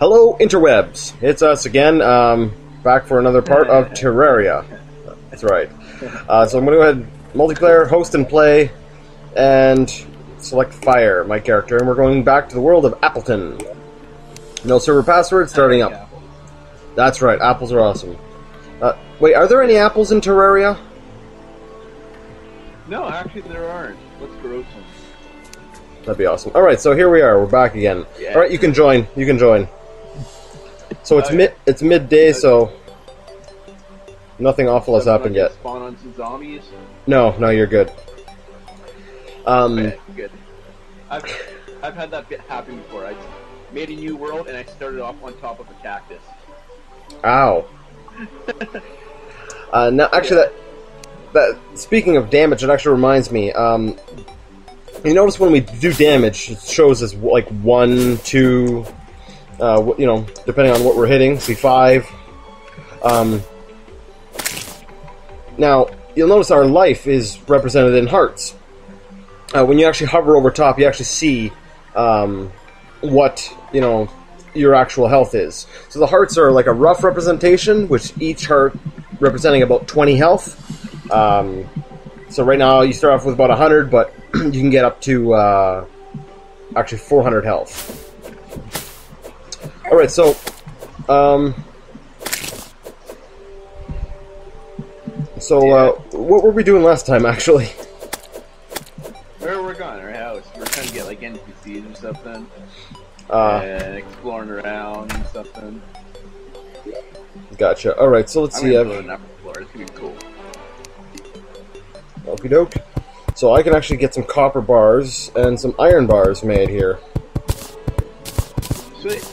Hello, interwebs. It's us again, back for another part of Terraria. That's right. So I'm going to go ahead, multiplayer, host and play, and select Fire, my character, and we're going back to the world of Appleton. No server password, starting up. That's right, apples are awesome. Wait, are there any apples in Terraria? No, actually there aren't. Let's grow some. That'd be awesome. Alright, so here we are, we're back again. Yeah. Alright, you can join, So it's midday, so nothing awful has happened yet. Spawn on some zombies? No, you're good. Okay, good. I've had that bit happen before. I made a new world and I started off on top of a cactus. Ow. Now, actually, that speaking of damage, it actually reminds me. You notice when we do damage, it shows us like 1, 2, depending on what we're hitting. See, 5. Now you'll notice our life is represented in hearts. When you actually hover over top, you actually see what your actual health is. So the hearts are like a rough representation, which each heart representing about 20 health. So right now you start off with about 100, but you can get up to actually 400 health. Alright, so what were we doing last time, actually? Where we're going, our house. We're trying to get like NPCs or something. And exploring around and something. Gotcha. Alright, so let's see. I'm gonna build an upper floor. It's gonna be cool. Okie doke. So I can actually get some copper bars and some iron bars made here. Sweet.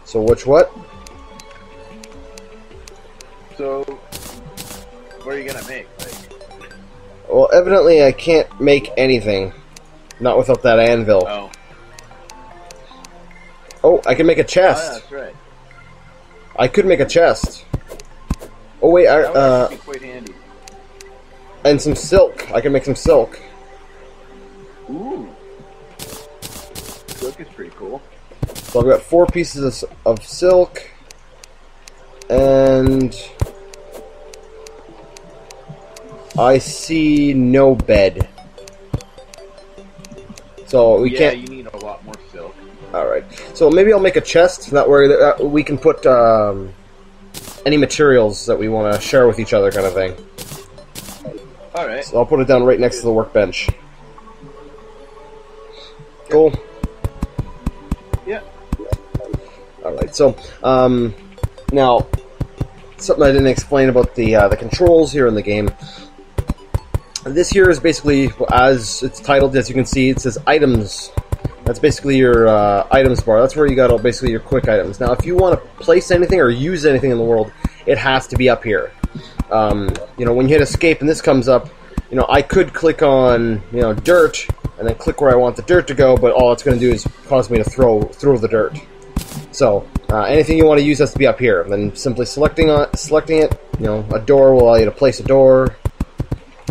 So which what? So what are you gonna make? Well, evidently I can't make anything. Not without that anvil. Oh. Oh, I can make a chest. Oh, yeah, that's right. I could make a chest. Oh wait, That would actually be quite handy. and some silk. I can make some silk. Ooh. Silk is pretty cool. So I've got 4 pieces of silk, and I see no bed. So we can't. Yeah, you need a lot more silk. Alright, so maybe I'll make a chest, that way we can put any materials that we want to share with each other, kind of thing. Alright. So I'll put it down right next to the workbench. Cool. Yeah. Alright, so, now, something I didn't explain about the controls here in the game. This here is basically, as it's titled, as you can see, it says items. That's basically your items bar. That's where you got basically your quick items. Now, if you want to place anything or use anything in the world, it has to be up here. When you hit escape and this comes up, I could click on, dirt, and then click where I want the dirt to go, but all it's going to do is cause me to throw the dirt. So, anything you want to use has to be up here. Then simply selecting it, a door will allow you to place a door,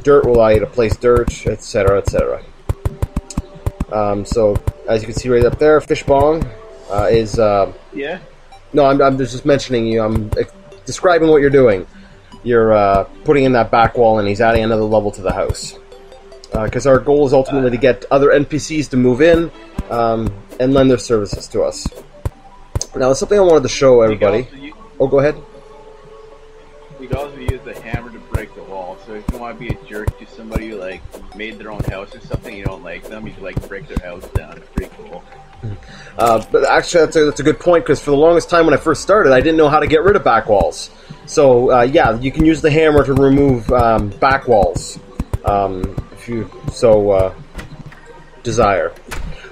dirt will allow you to place dirt, etc., etc. So, as you can see right up there, Fishbong is... Yeah? No, I'm just mentioning you. I'm describing what you're doing. You're putting in that back wall, and he's adding another level to the house. Because our goal is ultimately to get other NPCs to move in and lend their services to us. Now, there's something I wanted to show everybody. Oh, go ahead. You can also use the hammer to break the wall. So if you want to be a jerk to somebody who made their own house or something, you don't like them, you can break their house down. It's pretty cool. But actually, that's a good point, because for the longest time when I first started, I didn't know how to get rid of back walls. So yeah, you can use the hammer to remove back walls if you so desire.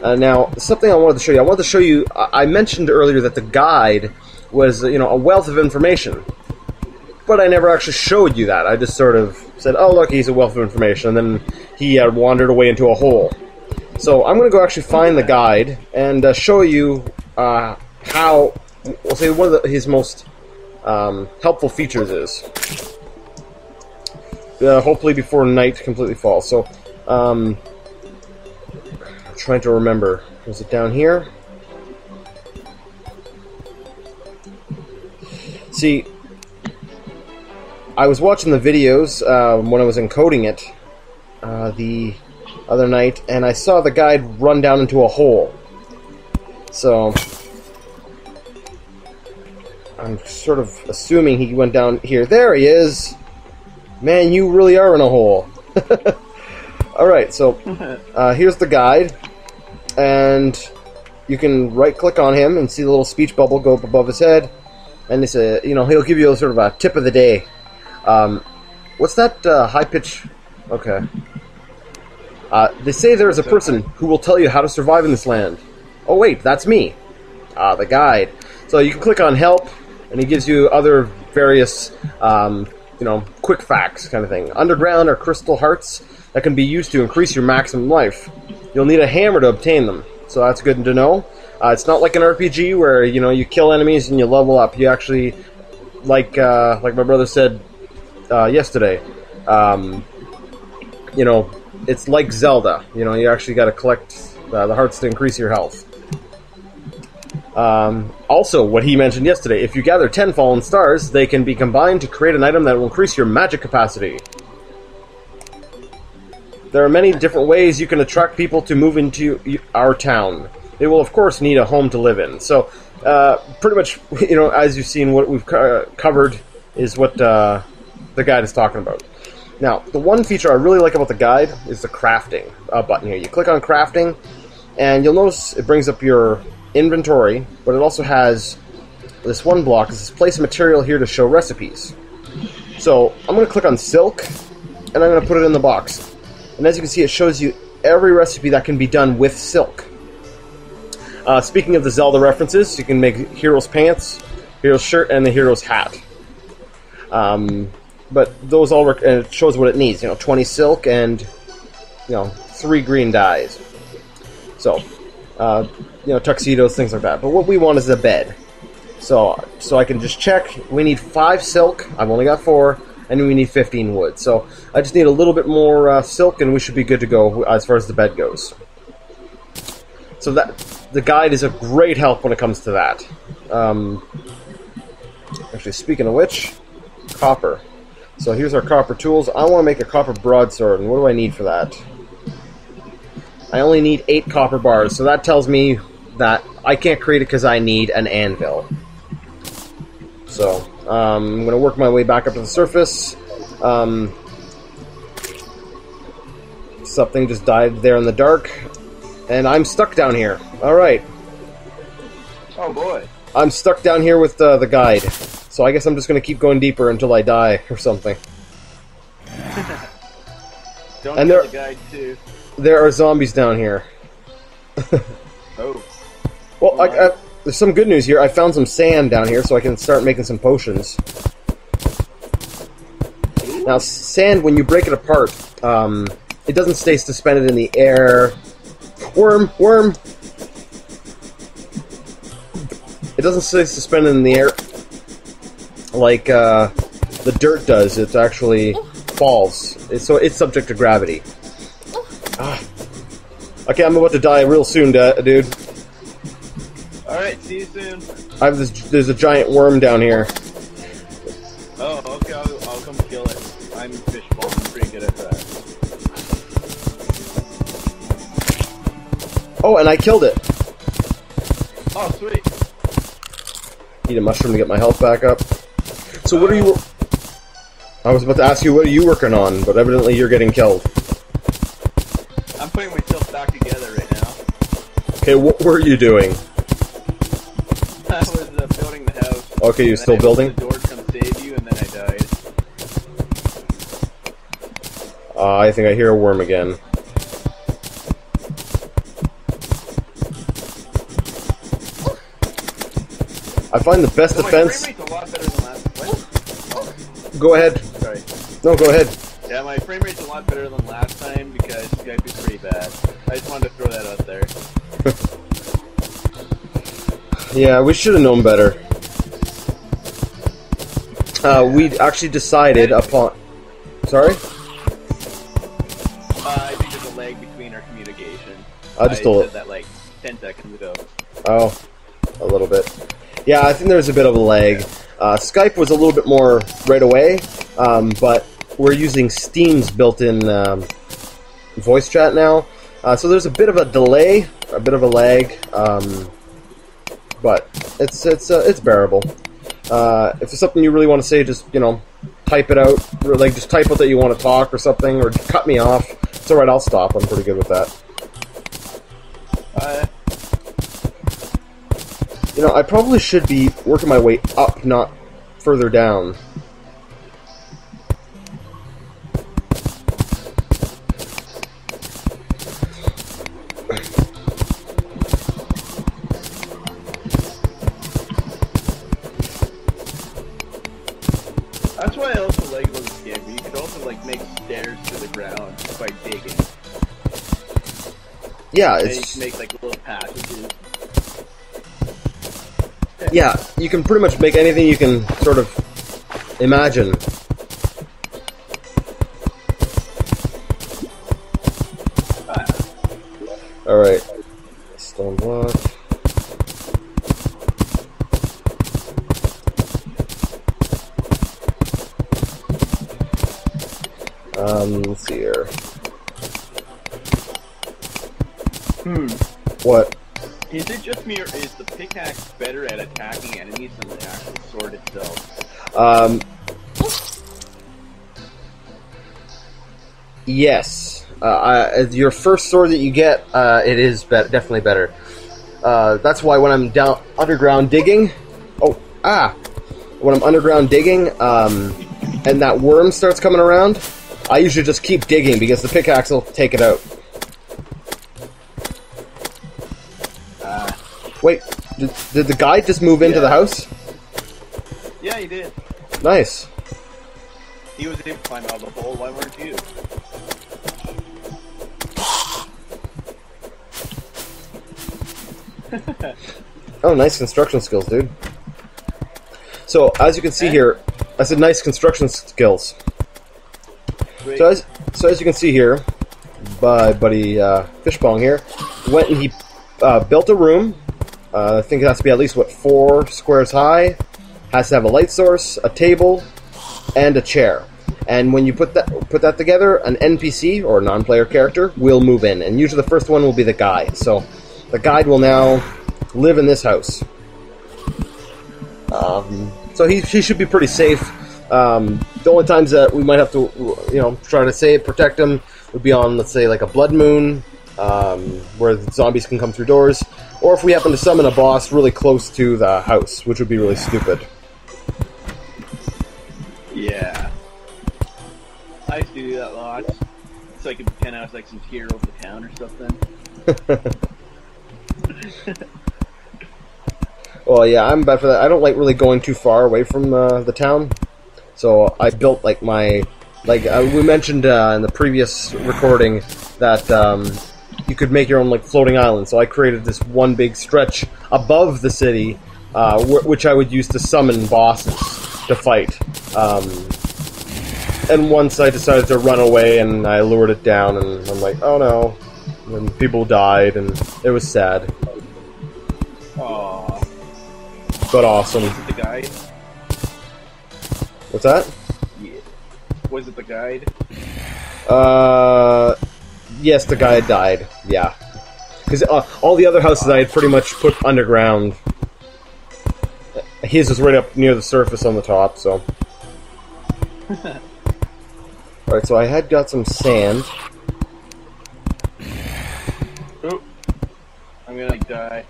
Now, something I wanted to show you. I wanted to show you. I mentioned earlier that the guide was a wealth of information. But I never actually showed you that. I just sort of said, oh, look, he's a wealth of information, and then he wandered away into a hole. So I'm going to go actually find the guide and show you how, we'll say, one of his most helpful features is. hopefully before night completely falls. So, I'm trying to remember. Was it down here? See, I was watching the videos when I was encoding it the other night, and I saw the guide run down into a hole. So, I'm sort of assuming he went down here. There he is! Man, you really are in a hole. Alright, so here's the guide, and you can right-click on him and see the little speech bubble go up above his head, and it's a, he'll give you a sort of a tip of the day. What's that high pitch? Okay. They say there is a person who will tell you how to survive in this land. Oh wait, that's me. The guide. So you can click on help, and he gives you other various, quick facts kind of thing. Underground are crystal hearts that can be used to increase your maximum life. You'll need a hammer to obtain them, so that's good to know. It's not like an RPG where, you kill enemies and you level up. You actually, like my brother said yesterday, it's like Zelda. You actually got to collect the hearts to increase your health. Also, what he mentioned yesterday, if you gather 10 fallen stars, they can be combined to create an item that will increase your magic capacity. There are many different ways you can attract people to move into our town. They will, of course, need a home to live in. So, pretty much, as you've seen, what we've covered is what the guide is talking about. Now, the one feature I really like about the guide is the crafting button here. You click on crafting, and you'll notice it brings up your inventory, but it also has this one block. It says place material here to show recipes. So, I'm going to click on silk, and I'm going to put it in the box. And as you can see, it shows you every recipe that can be done with silk. Speaking of the Zelda references, you can make Hero's pants, Hero's shirt, and the Hero's hat. But those all work, and it shows what it needs. 20 silk and 3 green dyes. So, tuxedos, things like that. But what we want is a bed. So I can just check. We need 5 silk. I've only got 4, and we need 15 wood. So I just need a little bit more silk, and we should be good to go as far as the bed goes. So the guide is a great help when it comes to that. Actually, speaking of which, copper. So here's our copper tools. I want to make a copper broadsword, and what do I need for that? I only need 8 copper bars, so that tells me that I can't create it because I need an anvil. So, I'm going to work my way back up to the surface. Something just died there in the dark, and I'm stuck down here. Alright. Oh boy. I'm stuck down here with the guide. So I guess I'm just going to keep going deeper until I die or something. Don't and kill the guide too. There are zombies down here. Oh. Well, there's some good news here. I found some sand down here, so I can start making some potions. Now, sand, when you break it apart, it doesn't stay suspended in the air. Worm! It doesn't stay suspended in the air like the dirt does. It actually falls. So it's subject to gravity. Okay, I'm about to die real soon, dude. Alright, see you soon. There's a giant worm down here. Oh, okay, I'll come kill it. I'm fishball, I'm pretty good at that. Oh, and I killed it. Oh, sweet. Eat a mushroom to get my health back up. So what are you... I was about to ask you, what are you working on? But evidently you're getting killed. I'm putting myself back together right now. Okay, what were you doing? I was building the house. Okay, you're still building? The door to come save you, and then I died. I think I hear a worm again. I find the best defense... My frame rate's a lot better than last... What? Go ahead. Sorry. No, go ahead. Yeah, my frame rate's a lot better than last time because Skype is pretty bad. I just wanted to throw that out there. Yeah, we should have known better. We actually decided upon... Sorry? I think there's a lag between our communication. I said that like 10 seconds ago. Oh, a little bit. Yeah, I think there's a bit of a lag. Skype was a little bit more right away, but we're using Steam's built-in voice chat now, so there's a bit of a delay, a bit of a lag, but it's bearable. If there's something you really want to say, just type it out. Like just type out that you want to talk or something, or cut me off. It's alright, I'll stop. I'm pretty good with that. I probably should be working my way up, not further down. That's why I also like this game. You could also like make stairs to the ground by digging. Yeah, and you can make like little passages. Yeah, you can pretty much make anything you can sort of imagine. Alright. Stone block. Let's see here. What? Is it just me, or is the pickaxe better at attacking enemies than the actual sword itself? Yes. Your first sword that you get, it is definitely better. That's why when I'm down underground digging, when I'm underground digging, and that worm starts coming around, I usually just keep digging because the pickaxe will take it out. Wait, did the guy just move into the house? Yeah, he did. Nice. He was able to climb out of the hole, why weren't you? Oh, nice construction skills, dude. So, as you can see here, I said nice construction skills. Great. So as you can see here, by buddy Fishbong here, went and he built a room. I think it has to be at least 4 squares high. Has to have a light source, a table, and a chair. And when you put that together, an NPC or non-player character will move in, and usually the first one will be the guide. So the guide will now live in this house. So he should be pretty safe. The only times that we might have to, try to protect him would be on, let's say, like a blood moon, where the zombies can come through doors, or if we happen to summon a boss really close to the house, which would be really stupid. Yeah. I used to do that a lot. So I could pretend I was like some hero of the town or something. Well, yeah, I'm bad for that. I don't like really going too far away from the town. So I built like we mentioned in the previous recording that you could make your own like floating island. So I created this one big stretch above the city, which I would use to summon bosses to fight. And once I decided to run away, and I lured it down, and I'm like, oh no, and people died, and it was sad. Aww. But awesome. Was it the guide? What's that? Yeah. Was it the guide? Yes, the guy died. Yeah, because all the other houses I had pretty much put underground. His was right up near the surface on the top. So, all right. So I had got some sand. Oh, I'm gonna die.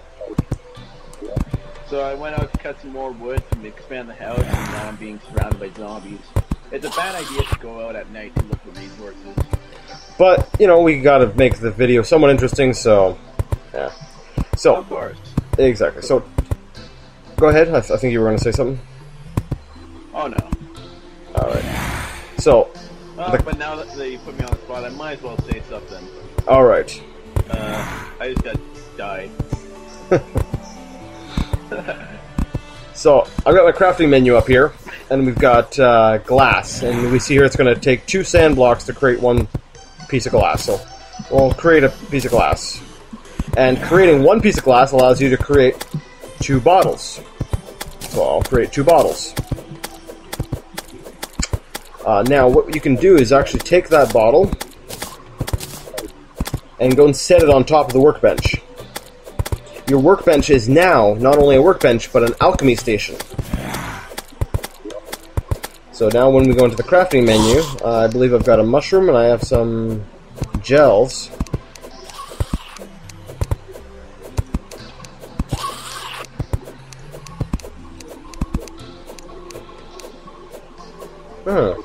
So I went out to cut some more wood to expand the house, and now I'm being surrounded by zombies. It's a bad idea to go out at night to look for resources. But, we gotta make the video somewhat interesting, so... Yeah. So... Of course. Exactly. So... Go ahead. I think you were gonna say something. Oh, no. Alright. So... but now that you put me on the spot, I might as well say something. Alright. I just got died. So, I've got my crafting menu up here, and we've got glass, and we see here it's going to take 2 sand blocks to create 1 piece of glass. So we'll create a piece of glass. And creating one piece of glass allows you to create 2 bottles. So I'll create 2 bottles. Now what you can do is actually take that bottle and go and set it on top of the workbench. Your workbench is now not only a workbench, but an alchemy station. So now when we go into the crafting menu, I believe I've got a mushroom and I have some gels. Huh.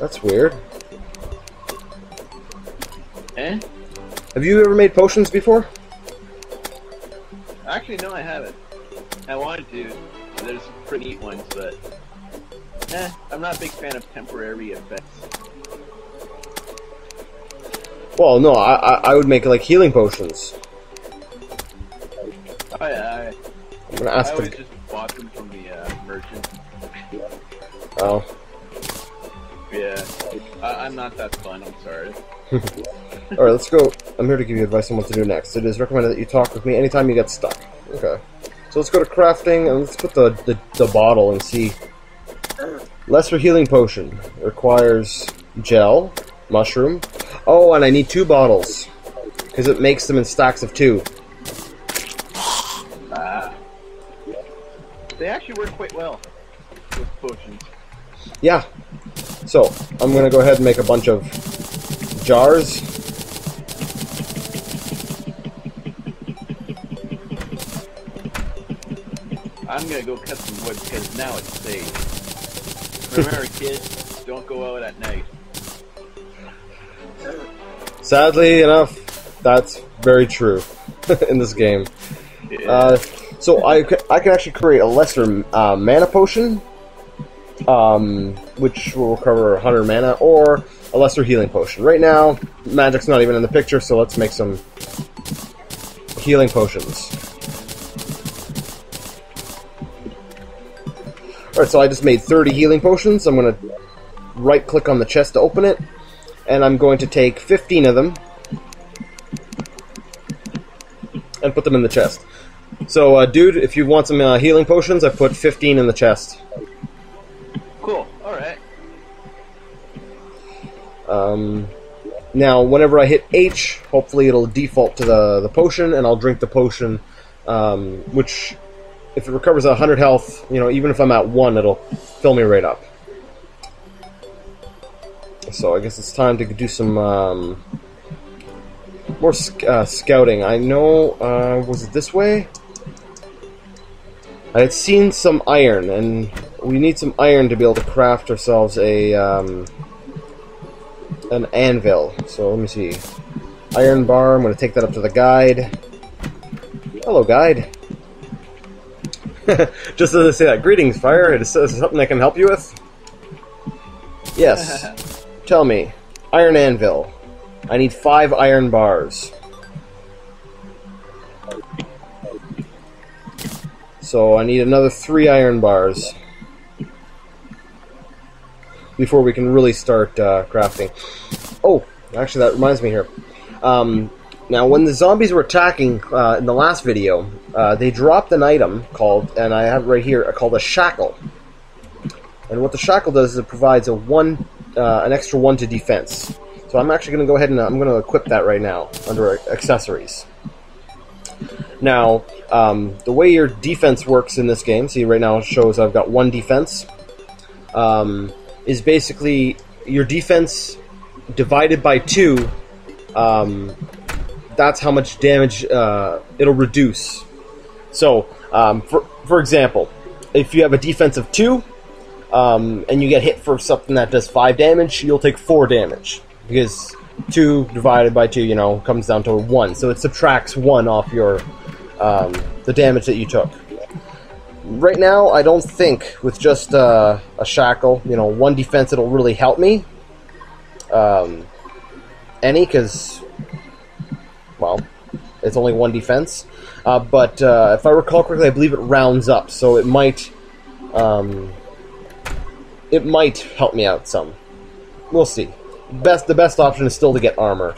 That's weird. Eh? Have you ever made potions before? Actually, no, I haven't. I wanted to. There's some pretty neat ones, but I'm not a big fan of temporary effects. Well, no, I would make like healing potions. Oh yeah, I'm gonna ask I the... always just bought them from the merchant. Oh. Yeah, I'm not that fun, I'm sorry. Alright, let's go. I'm here to give you advice on what to do next. It is recommended that you talk with me anytime you get stuck. Okay. So let's go to crafting, and let's put the bottle and see. Lesser healing potion. Requires gel, mushroom. Oh, and I need 2 bottles. Because it makes them in stacks of 2. They actually work quite well with potions. Yeah. So, I'm going to go ahead and make a bunch of jars. I'm gonna go cut some wood because now it's safe. Remember, kids, don't go out at night. Sadly enough, that's very true in this game. Yeah. So I can actually create a lesser mana potion, which will recover 100 mana, or a lesser healing potion. Right now, magic's not even in the picture, so let's make some healing potions. Alright, so I just made 30 healing potions. I'm going to right-click on the chest to open it, and I'm going to take 15 of them and put them in the chest. So, dude, if you want some healing potions, I put 15 in the chest. Cool, alright. Now, whenever I hit H, hopefully it'll default to the potion, and I'll drink the potion, which, if it recovers 100 health, you know, even if I'm at 1, it'll fill me right up. So I guess it's time to do some more scouting. I know, was it this way? I had seen some iron, and we need some iron to be able to craft ourselves a an anvil. So let me see. Iron bar, I'm going to take that up to the guide. Hello, guide. Just as I say that, greetings, Fire. Is this something I can help you with? Yes. Tell me. Iron anvil. I need 5 iron bars. So I need another 3 iron bars before we can really start crafting. Oh, actually that reminds me here. Now when the zombies were attacking in the last video, they dropped an item called, and I have it right here, called a shackle. And what the shackle does is it provides an extra 1 to defense. So I'm actually going to go ahead and I'm going to equip that right now under accessories. Now, the way your defense works in this game, see right now it shows I've got 1 defense, is basically your defense divided by 2, that's how much damage it'll reduce. So, for example, if you have a defense of 2, and you get hit for something that does 5 damage, you'll take 4 damage. Because 2 divided by 2, you know, comes down to 1. So it subtracts 1 off your the damage that you took. Right now, I don't think with just a shackle, you know, 1 defense, it'll really help me. Because, well, it's only 1 defense. But if I recall correctly, I believe it rounds up, so it might it might help me out some. We'll see. The best option is still to get armor.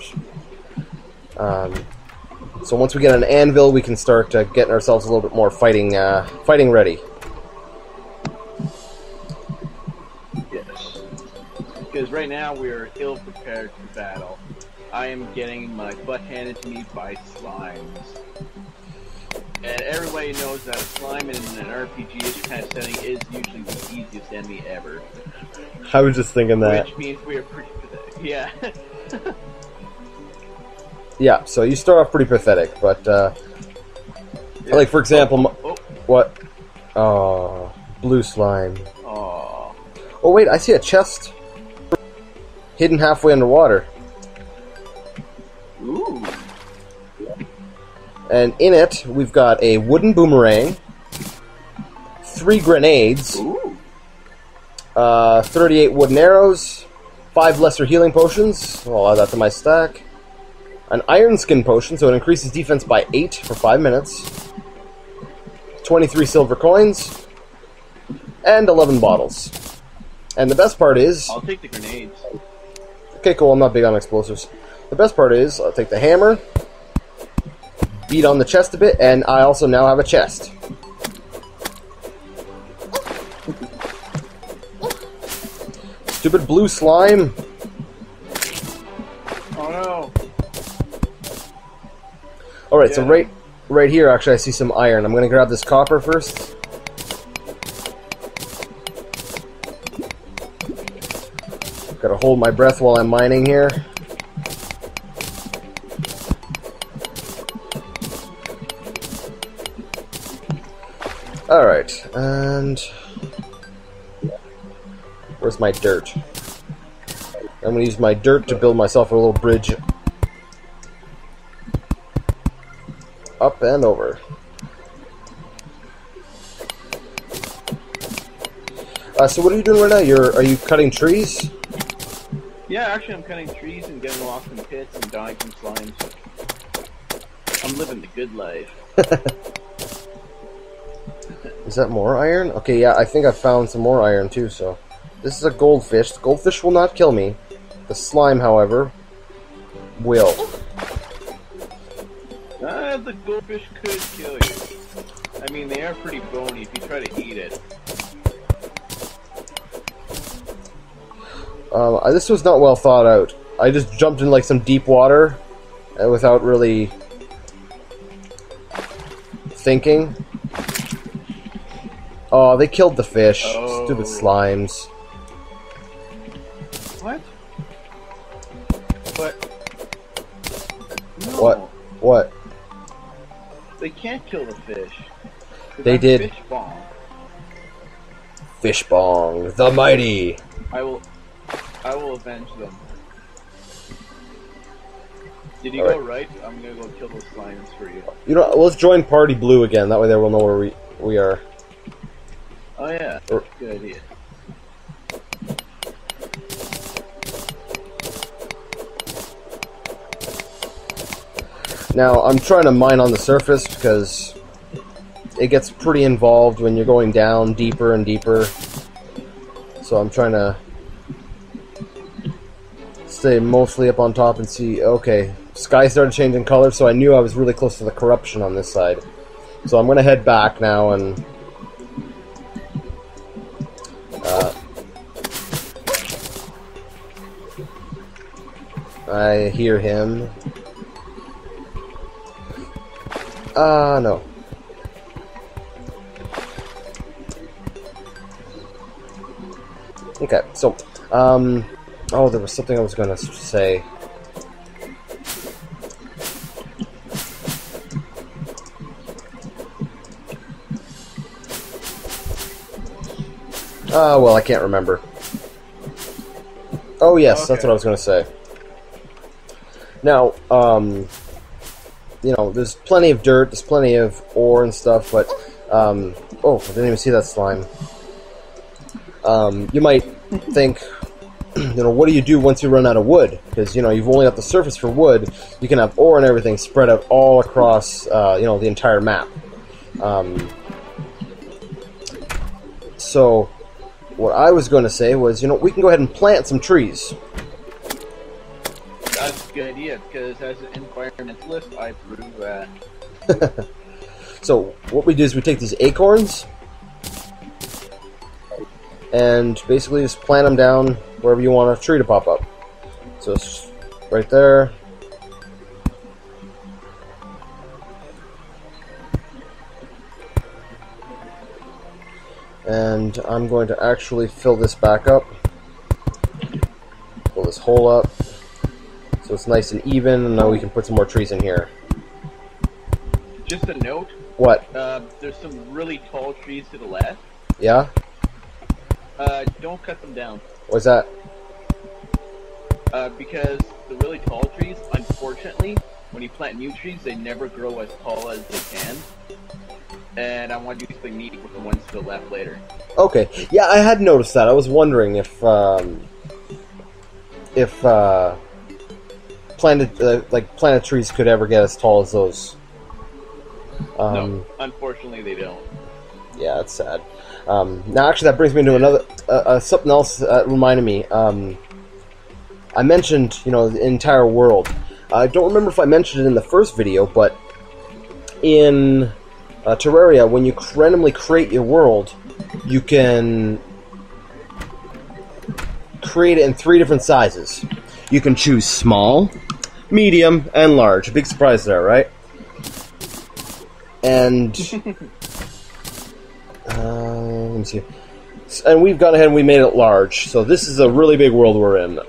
So once we get an anvil, we can start getting ourselves a little bit more fighting ready. Yes. Because right now we are ill prepared for battle. I am getting my butt handed to me by slimes. And everybody knows that a slime in an RPG-ish kind of setting is usually the easiest enemy ever. I was just thinking that. Which means we are pretty pathetic. Yeah. Yeah, so you start off pretty pathetic, but, yeah. Like, for example... What? Oh, blue slime. Oh, wait, I see a chest hidden halfway underwater. ooh. And in it, we've got a wooden boomerang, 3 grenades, Ooh. 38 wooden arrows, 5 lesser healing potions, I'll add that to my stack, an iron skin potion, so it increases defense by 8 for 5 minutes, 23 silver coins, and 11 bottles. And the best part is... I'll take the grenades. Okay, cool, I'm not big on explosives. The best part is, I'll take the hammer, beat on the chest a bit, and I also now have a chest. Stupid blue slime. Oh no. Alright, Yeah. so right here, actually, I see some iron. I'm gonna grab this copper first. Gotta hold my breath while I'm mining here. Alright, and... where's my dirt? I'm gonna use my dirt to build myself a little bridge up and over. So what are you doing right now? Are you cutting trees? Yeah, actually I'm cutting trees and getting lost in pits and dying from slimes. I'm living the good life. Is that more iron? Okay, yeah, I think I found some more iron too, so... This is a goldfish. The goldfish will not kill me. The slime, however, will. The goldfish could kill you. I mean, they are pretty bony if you try to eat it. This was not well thought out. I just jumped in like some deep water without really thinking. Oh, they killed the fish. Oh. Stupid slimes. What? But... No. What? What? They can't kill the fish. 'Cause They I'm did. Fish bomb. Fish bong, the mighty. I will avenge them. Did you All go right? I'm gonna go kill those slimes for you. You know, let's join Party Blue again. That way they will know where we are. Oh yeah, Or- good idea. Now, I'm trying to mine on the surface because it gets pretty involved when you're going down deeper and deeper. So I'm trying to stay mostly up on top and see... Okay, sky started changing color, so I knew I was really close to the corruption on this side. So I'm going to head back now and... I hear him. No. Okay, so, oh, there was something I was gonna say. Well, I can't remember. Oh, yes, Okay. that's what I was gonna say. Now, you know, there's plenty of dirt, there's plenty of ore and stuff, but, oh, I didn't even see that slime. You might think, you know, what do you do once you run out of wood? Because, you know, you've only got the surface for wood, you can have ore and everything spread out all across, you know, the entire map. So, what I was going to say was, we can go ahead and plant some trees. That's a good idea, because as an environmentalist, I approve that. So, what we do is we take these acorns, and basically just plant them down wherever you want a tree to pop up. So, it's right there. And I'm going to actually fill this back up. Fill this hole up. So it's nice and even, and now we can put some more trees in here. Just a note. What? There's some really tall trees to the left. Yeah? Don't cut them down. What's that? Because the really tall trees, unfortunately, when you plant new trees, they never grow as tall as they can. And I want to do something neat with the ones to the left later. Okay. Yeah, I had noticed that. I was wondering if planted trees could ever get as tall as those. No, unfortunately they don't. Yeah, that's sad. Now, actually, that brings me to another something else that reminded me. I mentioned, the entire world. I don't remember if I mentioned it in the first video, but in Terraria, when you randomly create your world, you can create it in 3 different sizes. You can choose small, medium, and large. Big surprise there, right? And let me see. And we've gone ahead and we made it large. So this is a really big world we're in.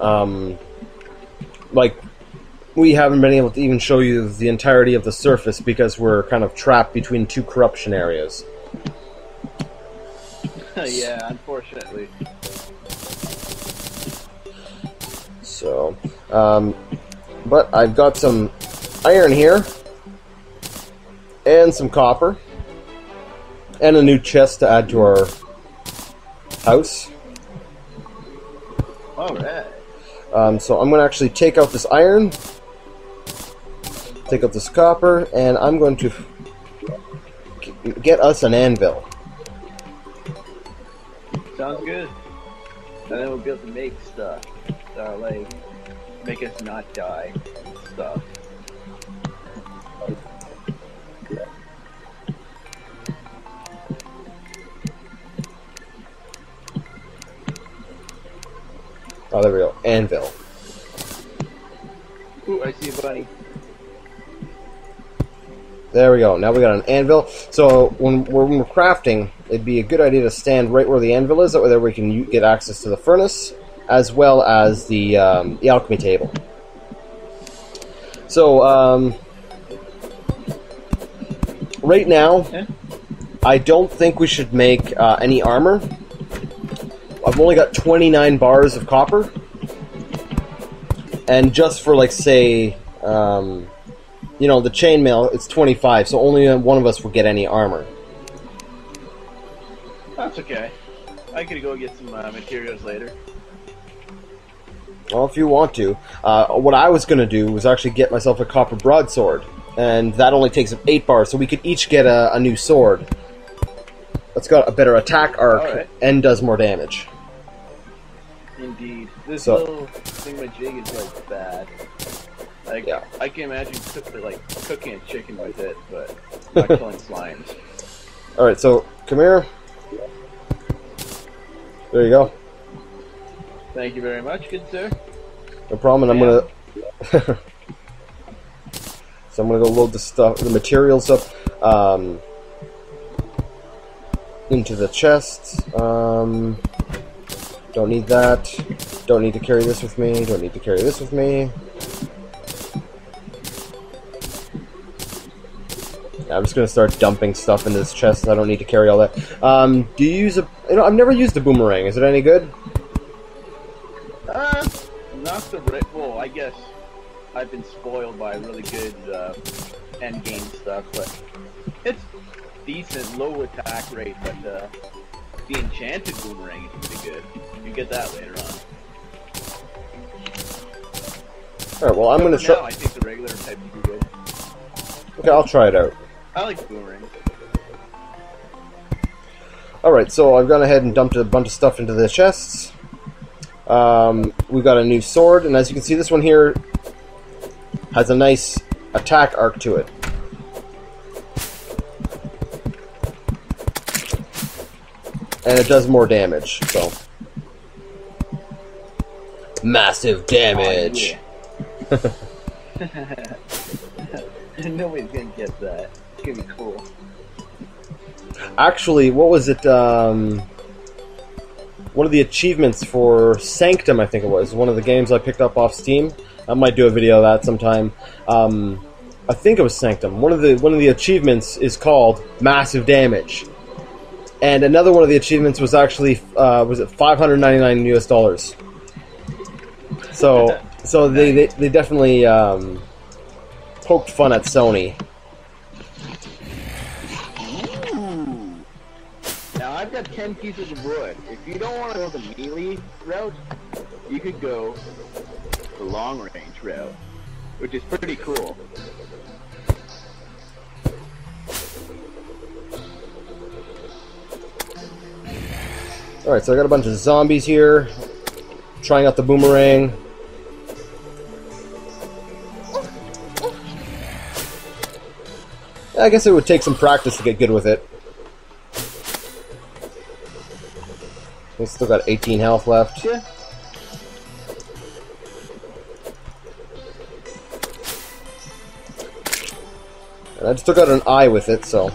We haven't been able to even show you the entirety of the surface because we're kind of trapped between 2 corruption areas. Yeah, unfortunately. So, but I've got some iron here, and some copper, and a new chest to add to our house. Alright. So I'm going to actually take out this iron, take out this copper, and I'm going to get us an anvil. Sounds good. And then we'll be able to make stuff. Make us not die and stuff. Oh, there we go. Anvil. Ooh, I see a bunny. There we go. Now we got an anvil. So when we're crafting, it'd be a good idea to stand right where the anvil is. That way we can get access to the furnace, as well as the alchemy table. So, right now, I don't think we should make any armor. I've only got 29 bars of copper. And just for, say, the chainmail, it's 25, so only one of us will get any armor. That's okay. I could go get some materials later. Well, if you want to. What I was going to do was actually get myself a copper broadsword. And that only takes up 8 bars, so we could each get a new sword. That's got a better attack arc and does more damage. Indeed. This little thingamajig is, bad. Yeah. I can imagine cooking a chicken with it, but not killing slimes. Alright, so, come here. There you go. Thank you very much, good sir. No problem, and I'm gonna... So I'm gonna go load the materials up, into the chest. Don't need that. Don't need to carry this with me. Don't need to carry this with me. I'm just gonna start dumping stuff into this chest. I don't need to carry all that. Do you use a... I've never used a boomerang. Is it any good? Not the well, I guess I've been spoiled by really good end game stuff, but it's decent, low attack rate, but the enchanted boomerang is pretty good. You get that later on. Alright, well I'm gonna try... I think the regular type would be good. Okay, I'll try it out. I like boomerang. Alright, so I've gone ahead and dumped a bunch of stuff into the chests. We've got a new sword, and as you can see, this one here has a nice attack arc to it. And it does more damage, so. Massive damage! Oh, yeah. Nobody's gonna get that. It's gonna be cool. Actually, what was it? One of the achievements for Sanctum, I think it was. One of the games I picked up off Steam. I might do a video of that sometime. I think it was Sanctum. One of the achievements is called Massive Damage. And another one of the achievements was actually was it $599 US. So they definitely poked fun at Sony. Ooh. Now I've got 10 pieces of wood. If you don't want to go the melee route, you could go the long range route, which is pretty cool. Alright, so I got a bunch of zombies here. Trying out the boomerang. I guess it would take some practice to get good with it. We still got 18 health left. Yeah. And I just took out an eye with it, so.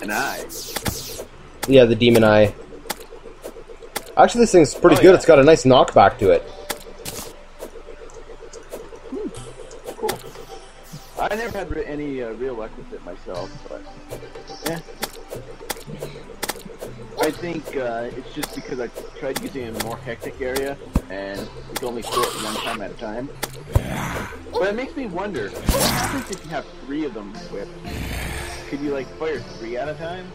An eye? Yeah, the demon eye. Actually, this thing's pretty good. Yeah. It's got a nice knockback to it. Cool. I never had any real luck with it myself, but yeah. I think it's just because I tried using it in a more hectic area, and you can only throw it one time at a time. But it makes me wonder, what happens if you have 3 of them equipped? Could you, like, fire 3 at a time?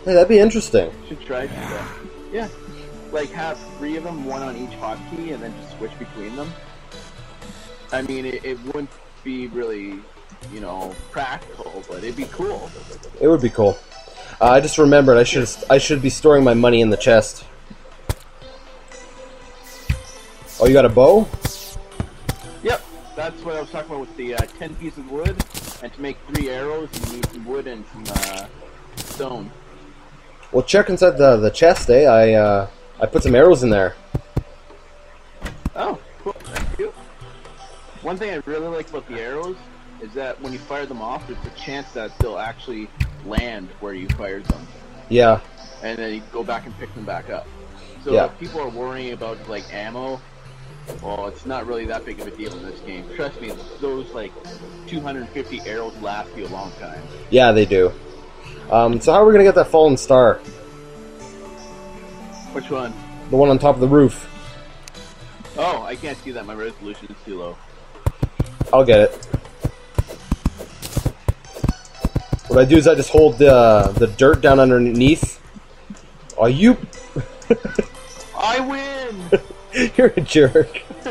Hey, that'd be interesting. Should try that. Yeah. Like, have 3 of them, 1 on each hotkey, and then just switch between them. I mean, it wouldn't be really, you know, practical, but it'd be cool. It would be cool. I just remembered I should be storing my money in the chest. Oh, you got a bow? Yep, that's what I was talking about with the 10 pieces of wood, and to make 3 arrows, you need some wood and some stone. Well, check inside the chest, eh? I put some arrows in there. Oh, cool. Thank you. One thing I really like about the arrows is that when you fire them off, there's a chance that they'll actually land where you fired them. Yeah. And then you go back and pick them back up. So Yeah. if people are worrying about, like, ammo, well, it's not really that big of a deal in this game. Trust me, those, like, 250 arrows last you a long time. Yeah, they do. So how are we gonna get that fallen star? Which one? The one on top of the roof. Oh, I can't see that. My resolution is too low. I'll get it. What I do is I just hold the dirt down underneath. Oh, you... I win! You're a jerk. I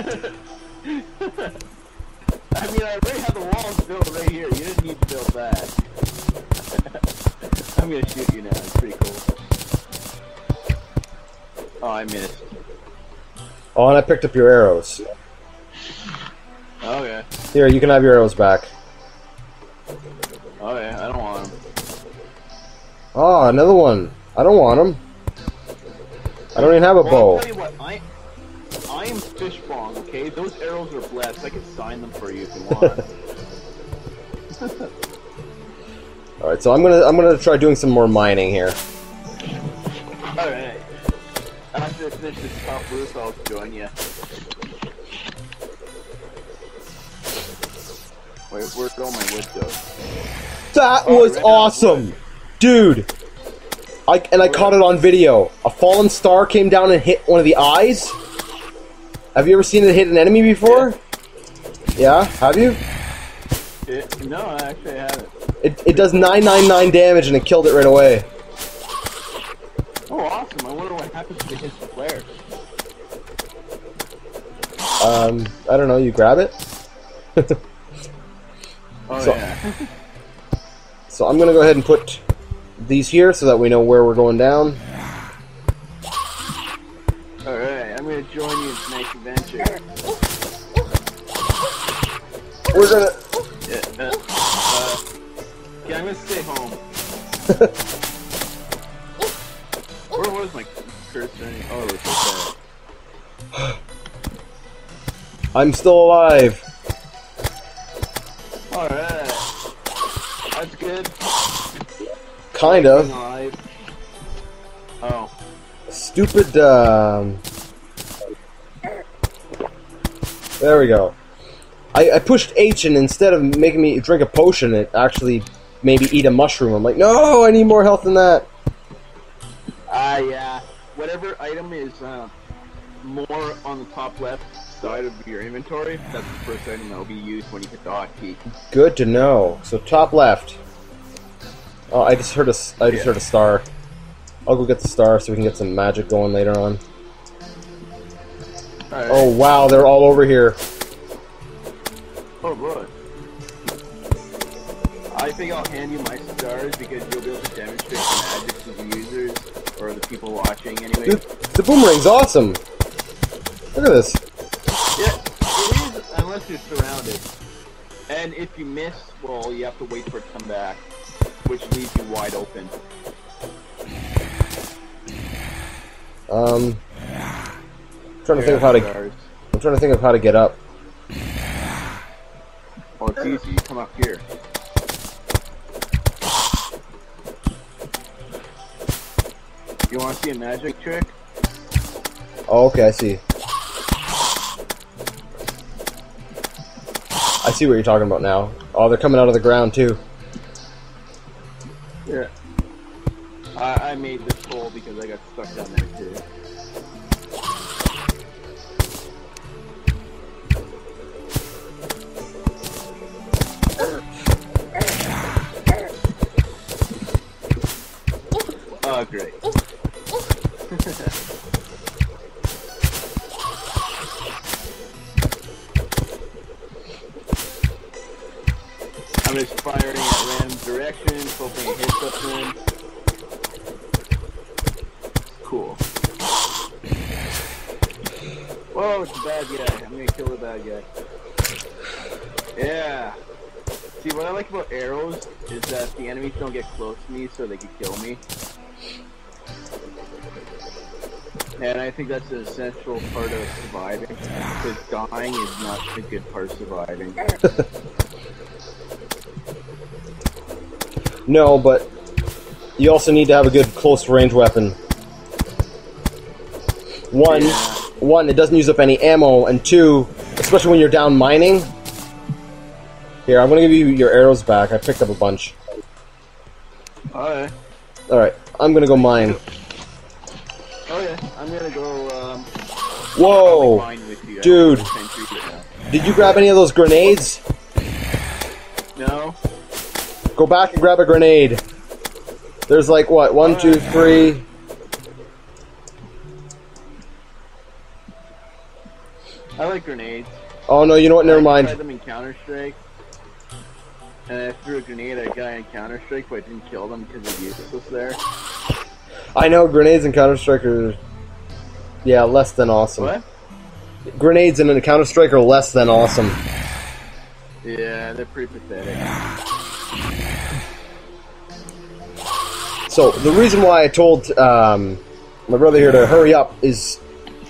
mean, I already have the walls built right here. You didn't need to build that. I'm gonna shoot you now. It's pretty cool. Oh, I missed. Oh, and I picked up your arrows. Okay. Here, you can have your arrows back. Okay, I don't want them. Oh, another one. I don't want them. I don't even have a bow. I'll tell you what, I am Fishbong, okay? Those arrows are blessed. I can sign them for you if you want. All right, so I'm gonna try doing some more mining here. All right. After I finish this top roof, I'll join you. Wait, where'd all my wood go? That was awesome, dude. I caught it on video. A fallen star came down and hit one of the eyes. Have you ever seen it hit an enemy before? Yeah, have you? No, I actually haven't. It does 999 damage and it killed it right away. Oh, awesome! I wonder what happens if it hits the flare. I don't know. You grab it. Oh So- yeah. So I'm gonna go ahead and put these here so that we know where we're going down. Alright, I'm gonna join you in tonight's adventure. We're gonna... Yeah, I'm gonna stay home. Where was my cursor? Oh, it was right there. I'm still alive. Alright. That's good. Kind of. Alive. Oh. Stupid, There we go. I pushed H, and instead of making me drink a potion, it actually made me eat a mushroom. I'm like, no, I need more health than that. Yeah. Whatever item is more on the top left side of your inventory, that's the first item that will be used when you hit the hotkey. Good to know. So top left. Oh, I just heard a star. I'll go get the star so we can get some magic going later on. Right. Oh wow, they're all over here. Oh boy. I think I'll hand you my stars because you'll be able to demonstrate the magic to the users or the people watching anyway. Dude, the boomerang's awesome. Look at this. Yeah, it is unless you're surrounded. And if you miss, well, you have to wait for it to come back, which leaves you wide open. Trying to think of how to. I'm trying to think of how to get up. Oh, it's easy. You come up here. You want to see a magic trick? Oh, okay, I see. I see what you're talking about now. Oh, they're coming out of the ground too. Yeah. I made this hole because I got stuck down there too. Oh, great. I'm just firing at random directions, hoping it hits something. Cool. Whoa, it's a bad guy. I'm gonna kill the bad guy. Yeah. See, what I like about arrows is that the enemies don't get close to me so they can kill me. And I think that's an essential part of surviving, because dying is not a good part of surviving. No, but you also need to have a good close range weapon. One, it doesn't use up any ammo, and two, especially when you're down mining. Here, I'm gonna give you your arrows back. I picked up a bunch. Alright. Alright, I'm gonna go mine. Oh yeah, I'm gonna go, Whoa! mine with you. Dude! Did you grab any of those grenades? No. Go back and grab a grenade. There's like, what, 1, 2, 3... I like grenades. Oh no, you know what, never I mind. tried them in Counter-Strike. And I threw a grenade at a guy in Counter-Strike, but I didn't kill them because the use was there. I know, grenades in Counter-Strike are... yeah, less than awesome. What? Grenades in Counter-Strike are less than awesome. Yeah, they're pretty pathetic. So, the reason why I told my brother here to hurry up is,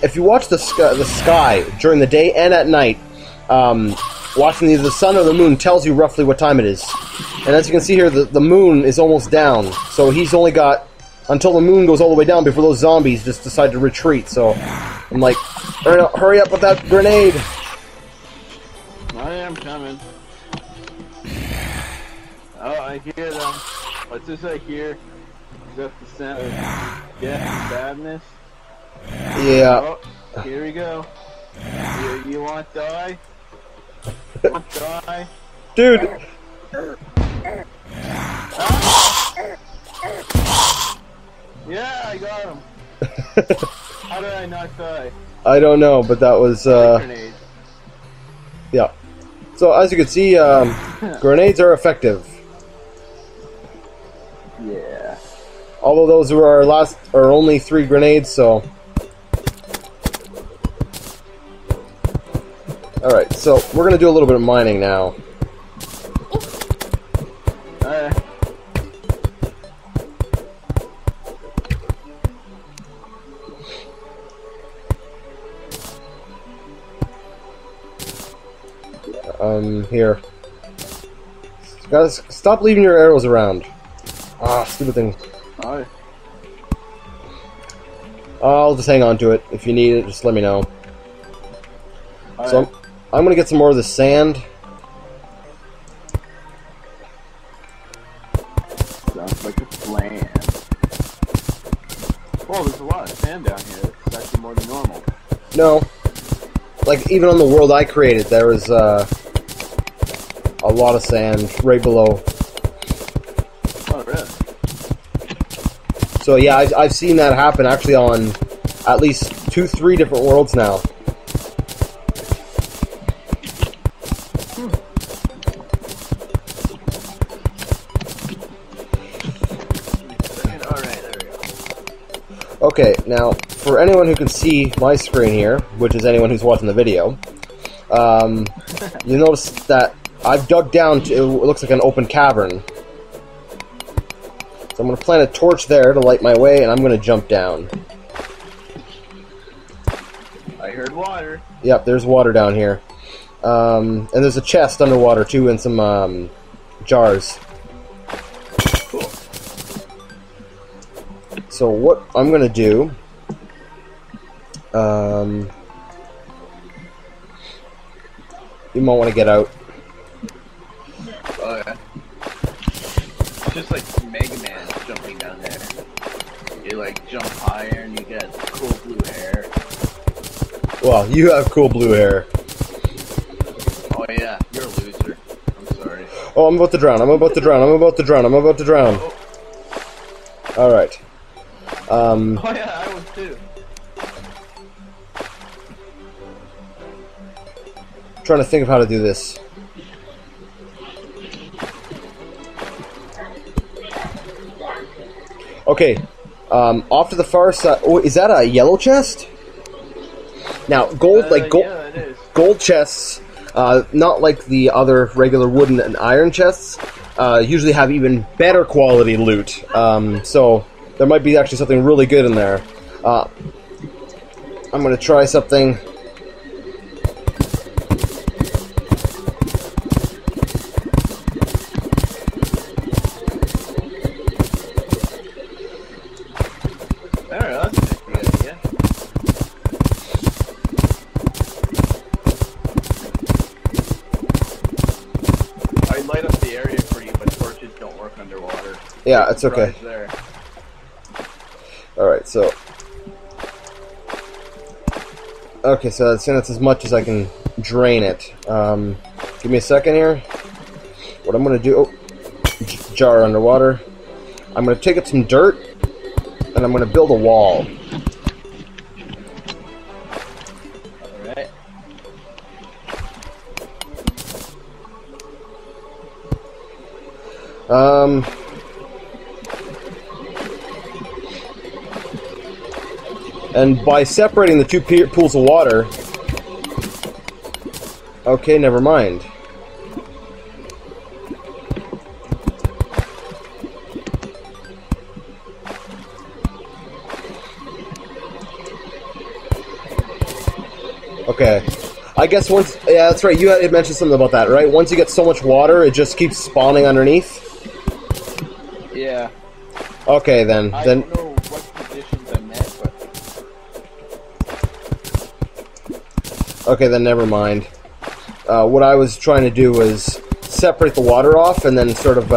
if you watch the sky during the day and at night, watching either the sun or the moon tells you roughly what time it is. And as you can see here, the moon is almost down, so he's only got until the moon goes all the way down before those zombies just decide to retreat. So I'm like, hurry up with that grenade! I am coming. Oh, I hear them. What's this I hear? Is that the sound of death and badness? Yeah. Oh, here we go. You want to die? You want to die? Dude! Yeah, I got him. How did I not die? I don't know, but that was, Grenade. yeah. So, as you can see, grenades are effective. Yeah. Although those were our last, or only 3 grenades, so... Alright, so we're going to do a little bit of mining now. Here. Guys, stop leaving your arrows around. Ah, stupid thing. Alright. I'll just hang on to it. If you need it, just let me know. All So right. I'm gonna get some more of this sand. Sounds like a plan. Oh, there's a lot of sand down here. It's actually more than normal. No. Like, even on the world I created, there was, a lot of sand right below. Oh, really? So yeah, I've seen that happen actually on at least 2-3 different worlds now. Alright, there we go. Okay, now, for anyone who can see my screen here, which is anyone who's watching the video, you notice that I've dug down to, it looks like an open cavern. So I'm going to plant a torch there to light my way, and I'm going to jump down. I heard water. Yep, there's water down here. And there's a chest underwater, too, and some, jars. Cool. So what I'm going to do... you might want to get out. Oh, yeah. It's just like Mega Man jumping down there. You, like, jump higher and you get cool blue hair. Well, you have cool blue hair. Oh, yeah. You're a loser. I'm sorry. Oh, I'm about to drown. I'm about to drown. I'm about to drown. I'm about to drown. Oh, Alright. oh yeah, I was too. Trying to think of how to do this. Okay. Off to the far side. Oh, is that a yellow chest? Now, gold, like gold, Yeah, it is. gold chests, not like the other regular wooden and iron chests, usually have even better quality loot. So there might be actually something really good in there. I'm gonna try something. Alright, that's a good idea. I light up the area for you, but torches don't work underwater. Yeah, it's okay. Surprise there. Alright, so... Okay, so that's as much as I can drain it. Give me a second here. What I'm gonna do... Oh, jar underwater. I'm gonna take up some dirt, and I'm gonna build a wall. Alright. And by separating the two pools of water... Okay, never mind. Okay. I guess once... Yeah, that's right. You had mentioned something about that, right? Once you get so much water, it just keeps spawning underneath? Yeah. Okay, then. I Then don't know what conditions I met, but... okay, then never mind. What I was trying to do was separate the water off and then sort of...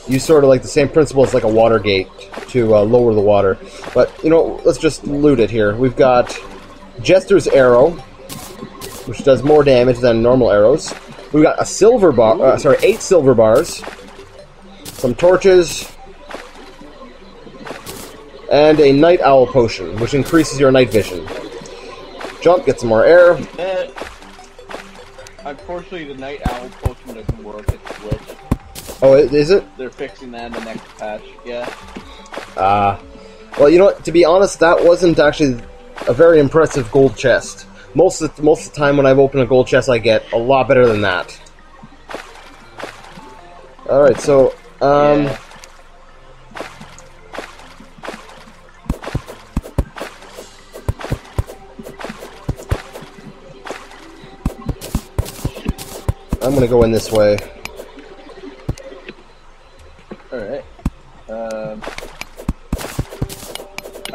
use sort of like the same principle as like a water gate to lower the water. But, you know, let's just loot it here. We've got... Jester's arrow, which does more damage than normal arrows. We've got a silver bar, 8 silver bars, some torches, and a night owl potion, which increases your night vision. Jump, get some more air. Unfortunately, the night owl potion doesn't work. It's glitched. Oh, is it? They're fixing that in the next patch. Yeah. Well, you know what? To be honest, that wasn't actually a very impressive gold chest. Most of the time when I've opened a gold chest, I get a lot better than that. Alright, so, Yeah. I'm gonna go in this way. Alright. I'm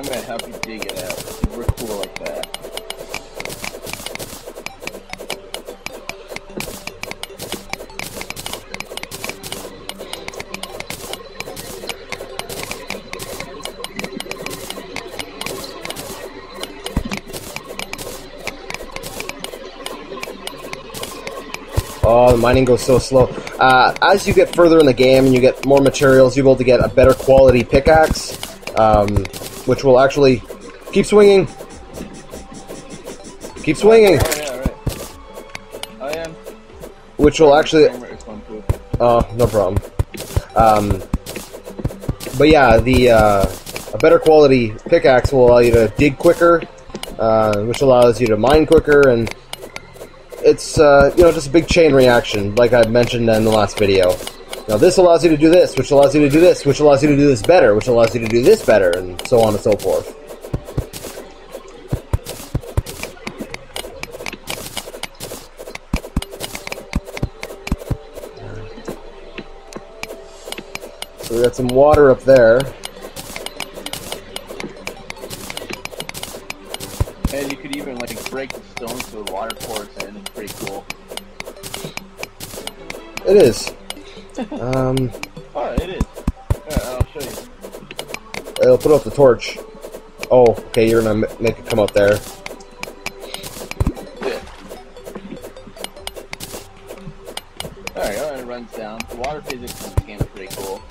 gonna help you dig it out. We're cool like that. Oh, the mining goes so slow. As you get further in the game and you get more materials, you'll be able to get a better quality pickaxe, which will actually keep swinging. Keep swinging. Oh yeah, right. I am. Which will actually. Oh, No problem. But yeah, a better quality pickaxe will allow you to dig quicker, which allows you to mine quicker, and it's just a big chain reaction, like I mentioned in the last video. Now this allows you to do this, which allows you to do this, which allows you to do this better, which allows you to do this better, and so on and so forth. So we got some water up there. And you could even like break the stone so the water pours in. It's pretty cool. It is. Oh, it is. Alright, I'll show you. It'll put out the torch. Oh, okay, you're gonna make it come out there. Yeah. Alright, it runs down. The water physics in this game is pretty cool.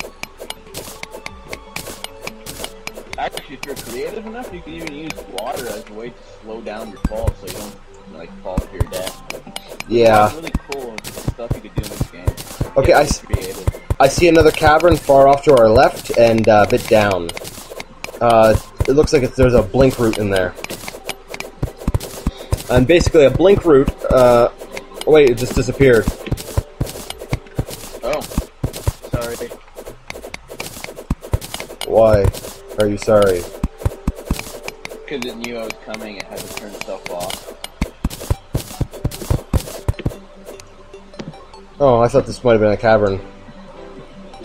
Actually, if you're creative enough, you can even use water as a way to slow down your fall so you don't like fall to your death. Yeah. It's really cool stuff you could do in this game. Okay, I see another cavern far off to our left and a bit down. It looks like there's a blink route in there. And basically a blink route, oh wait, it just disappeared. Oh, sorry. Why are you sorry? Because it knew I was coming, it had to turn itself off. Oh, I thought this might have been a cavern.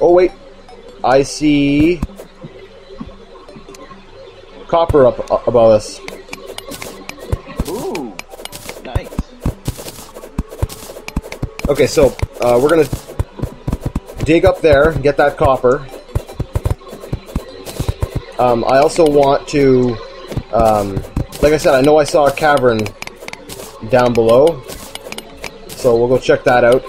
Oh wait, I see copper up above us. Ooh, nice. Okay, so we're gonna dig up there, get that copper. I also want to, like I said, I know I saw a cavern down below, so we'll go check that out.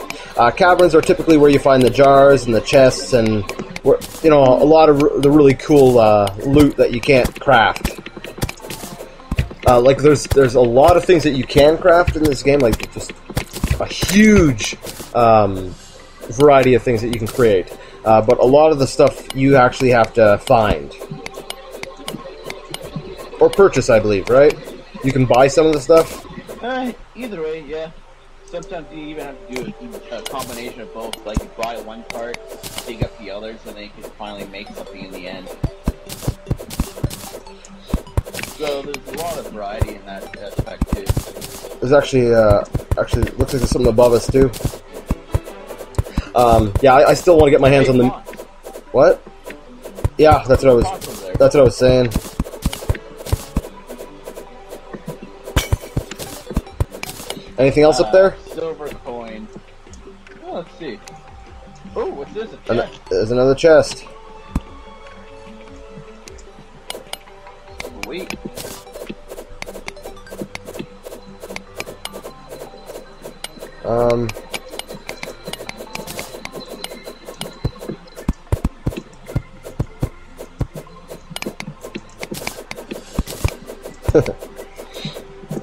Caverns are typically where you find the jars and the chests and, a lot of the really cool loot that you can't craft. Like there's a lot of things that you can craft in this game, like just a huge variety of things that you can create. But a lot of the stuff you actually have to find. Or purchase, I believe, right? You can buy some of the stuff? Either way, yeah. Sometimes you even have to do a combination of both. Like, you buy one part, dig up the others, and then you can finally make something in the end. So there's a lot of variety in that aspect, too. There's actually looks like there's something above us, too. Yeah, I still want to get my hands on the... What? Yeah, that's what I was saying. Anything else up there? Silver coin. Oh, let's see. Oh, what's this? A chest. There's another chest. Sweet.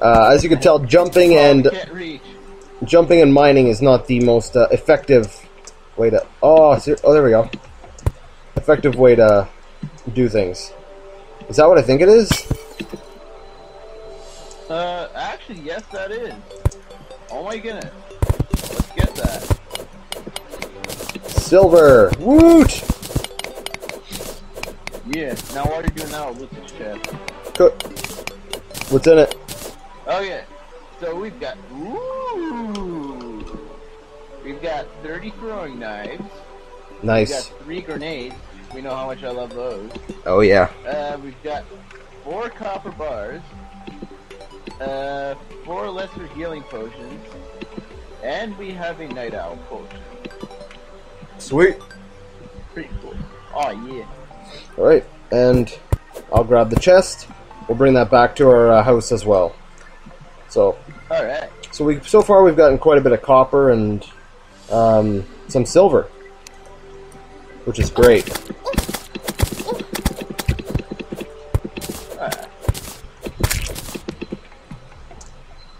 As you can tell, jumping and mining is not the most effective way to... Oh, there we go. Effective way to do things. Is that what I think it is? Actually, yes, that is. Oh my goodness. Let's get that. Silver! Woot! Yeah, now what are you doing now? Look at this chest. Cook. What's in it? Okay, so we've got... Ooh! We've got 30 throwing knives. Nice. We've got 3 grenades. We know how much I love those. Oh, yeah. We've got 4 copper bars. 4 lesser healing potions. And we have a night owl potion. Sweet. Pretty cool. Oh, yeah. Alright, and I'll grab the chest. We'll bring that back to our house as well. So, Alright. so far we've gotten quite a bit of copper and some silver, which is great. Alright.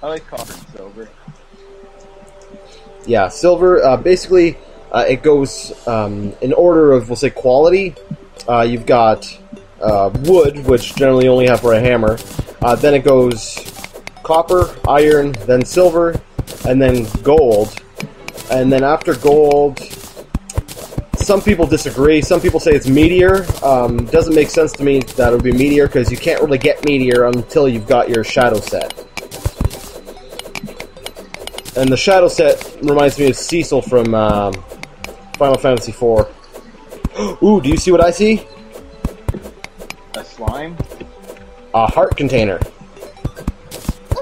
I like copper and silver. Yeah, silver, basically, it goes in order of, we'll say, quality. You've got wood, which generally only have for a hammer. Then it goes copper, iron, then silver, and then gold. And then after gold, some people disagree. Some people say it's meteor. Doesn't make sense to me that it would be meteor, because you can't really get meteor until you've got your shadow set. And the shadow set reminds me of Cecil from Final Fantasy IV. Ooh, do you see what I see? A slime? A heart container.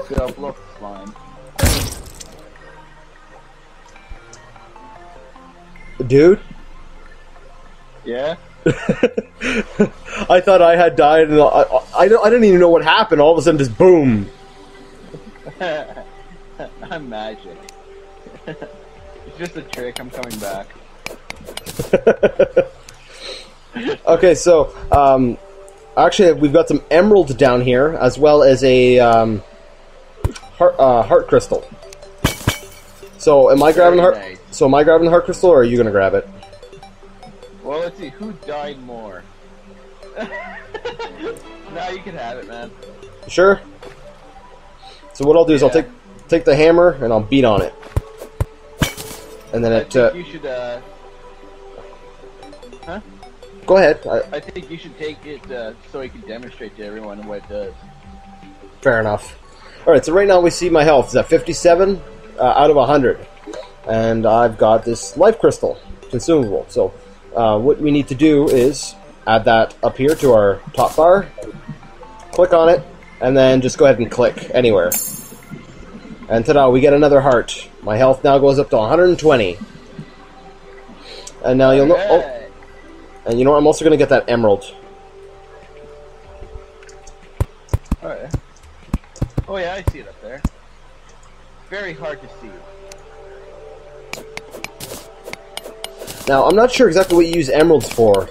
Good old look, slime. Dude? Yeah? I thought I had died, and I didn't even know what happened. All of a sudden, just boom. I'm magic. It's just a trick, I'm coming back. Okay, so, actually, we've got some emerald down here, as well as a heart crystal. So, am I grabbing the heart? Nice. So, am I grabbing the heart crystal, or are you gonna grab it? Well, let's see, who died more? Now you can have it, man. Sure. So what I'll do is I'll take the hammer and I'll beat on it, and then I think you should, huh? Go ahead. I think you should take it so you can demonstrate to everyone what it does. Fair enough. Alright, so right now we see my health is at 57 out of 100. And I've got this life crystal consumable. So what we need to do is add that up here to our top bar, click on it, and then just go ahead and click anywhere. And ta-da, we get another heart. My health now goes up to 120. And now you'll know... Oh, and you know what? I'm also going to get that emerald. Alright. Oh yeah, I see it up there. Very hard to see. Now, I'm not sure exactly what you use emeralds for.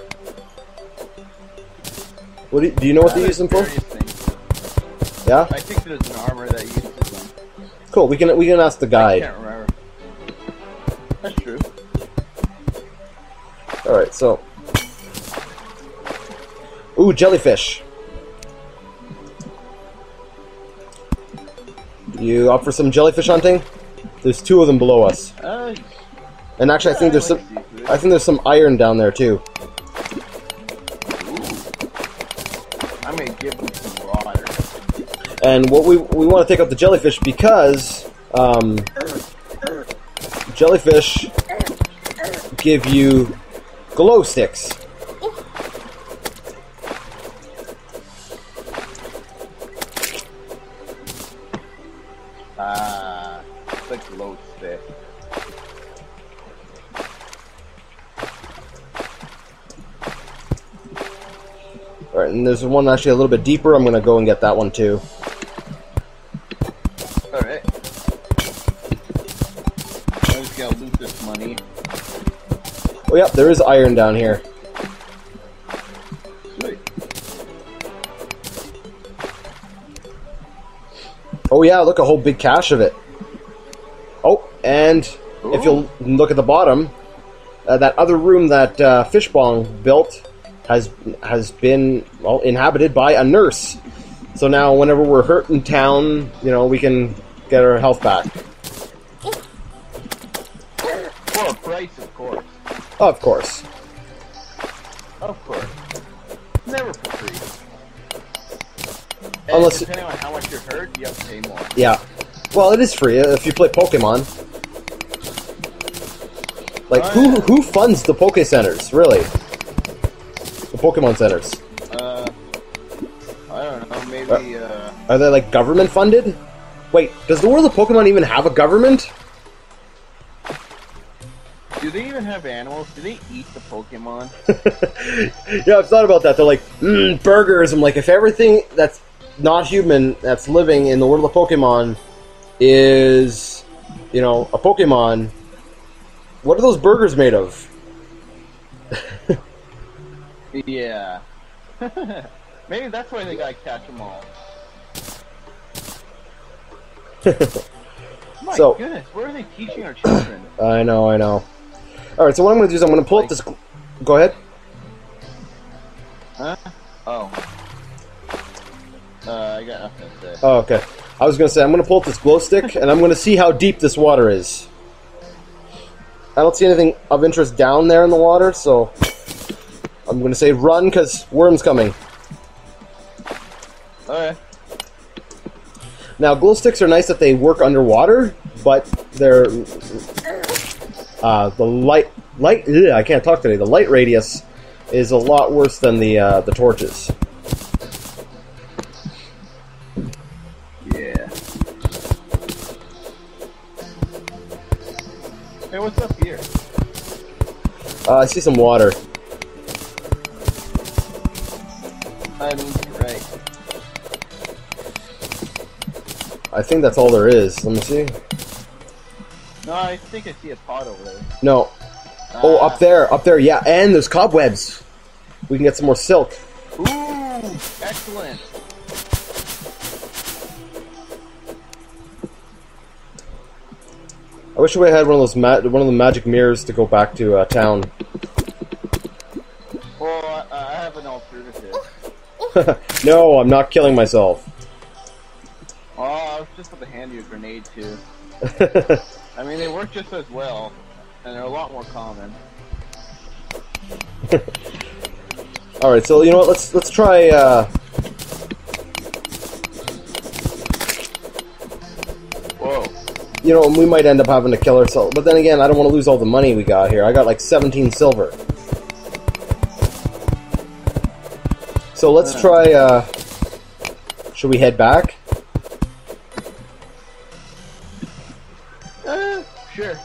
What do you know what they use them for? Things. Yeah? I think there's an armor that uses them. Cool, we can ask the I guide. can't remember. That's true. Alright, so... Ooh, jellyfish. You up for some jellyfish hunting? There's 2 of them below us. And actually, I think there's some iron down there too. I'm gonna give them some water. And what we want to take out the jellyfish because jellyfish give you glow sticks. It's like glow stick. Alright, and there's one actually a little bit deeper. I'm gonna go and get that one too. Alright. I just gotta loot this money. Oh yeah, there is iron down here. Sweet. Oh yeah, look, a whole big cache of it. Oh, and if you'll look at the bottom, that other room that Fishbong built has been, well, inhabited by a nurse. So now whenever we're hurt in town, you know, we can get our health back. For a price, of course. Of course. Of course. Never for free. And Unless, depending on how much you're hurt, you have to pay more. yeah. Well, it is free if you play Pokemon. Like, who funds the Poke Centers, really? The Pokemon Centers. I don't know, maybe, Are they, like, government funded? Wait, does the world of Pokemon even have a government? do they even have animals? Do they eat the Pokemon? Yeah, I've thought about that. They're like, burgers. I'm like, if everything that's not human that's living in the world of Pokemon is, you know, a Pokemon, what are those burgers made of? Yeah. Maybe that's why they gotta catch them all. My So- goodness, where are they teaching our children? I know. Alright, so what I'm going to do is I'm going to pull up this... Go ahead. Huh? Oh. I got nothing to say. Oh, okay. I was going to say, I'm going to pull up this glow stick, and I'm going to see how deep this water is. I don't see anything of interest down there in the water, so... I'm going to say run, because worm's coming. Okay. Now, glow sticks are nice that they work underwater, but they're... the light... I can't talk today. The light radius is a lot worse than the torches. Yeah. Hey, what's up here? I see some water. I mean, you're right. I think that's all there is. Let me see. No, I think I see a pot over there. No. Oh, up there, yeah. And there's cobwebs. We can get some more silk. Ooh, excellent. I wish we had one of those one of the magic mirrors to go back to town. Well, I have an alternative. No, I'm not killing myself. Oh, I was just about to hand you a grenade too. I mean, they work just as well, and they're a lot more common. All right, so you know what? Let's try. Whoa. You know, we might end up having to kill ourselves, but then again, I don't want to lose all the money we got here. I got like 17 silver. So let's try. Should we head back? Sure.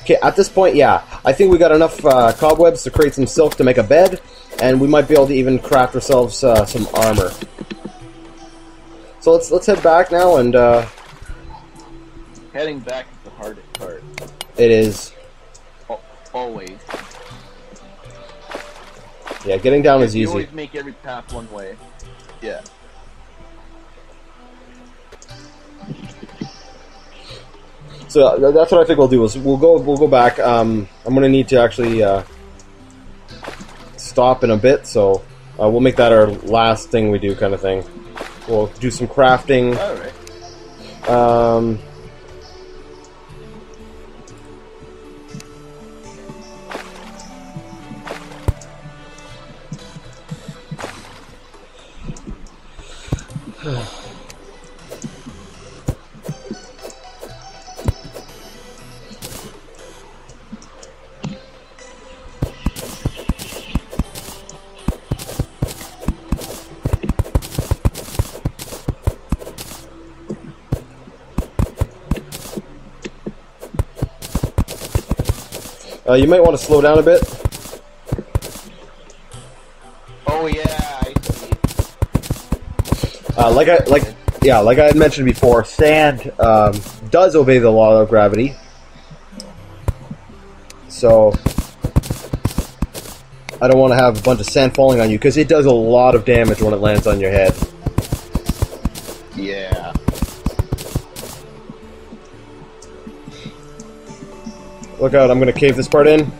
Okay, at this point, yeah. I think we got enough cobwebs to create some silk to make a bed, and we might be able to even craft ourselves some armor. So let's head back now, and Heading back is the hardest part. it is. Always. Yeah, getting down is You easy. always make every path one way. Yeah. So that's what I think we'll do. Is we'll go back. I'm gonna need to actually stop in a bit, so we'll make that our last thing we do, kind of thing. We'll do some crafting. All right. You might want to slow down a bit. Oh yeah, I see. Like I had mentioned before, sand does obey the law of gravity. So I don't want to have a bunch of sand falling on you, because it does a lot of damage when it lands on your head. Yeah. Look out, I'm going to cave this part in.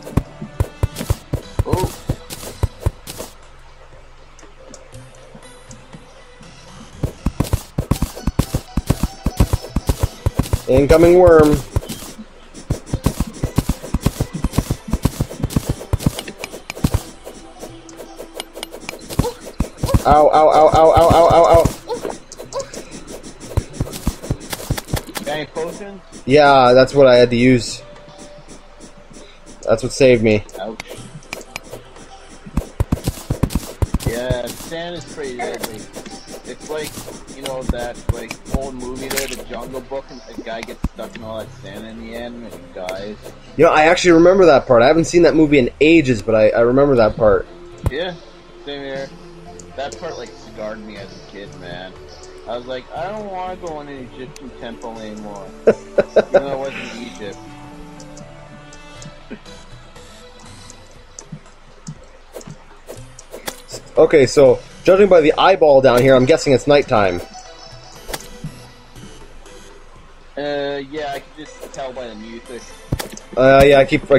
Incoming worm. Ow, ow, ow, ow, ow, ow, ow, ow. Got any potions? Yeah, that's what I had to use. That's what saved me. Ouch. Yeah, sand is pretty deadly. It's like, you know, that like old movie there, The Jungle Book, and the guy gets stuck in all that sand in the end and he dies. You know, I actually remember that part. I haven't seen that movie in ages, but I remember that part. Yeah, same here. That part like scarred me as a kid, man. I was like, I don't want to go in an Egyptian temple anymore. Even though I was in Egypt. Okay, so judging by the eyeball down here, I'm guessing it's nighttime. Yeah, I can just tell by the music. Yeah, I keep.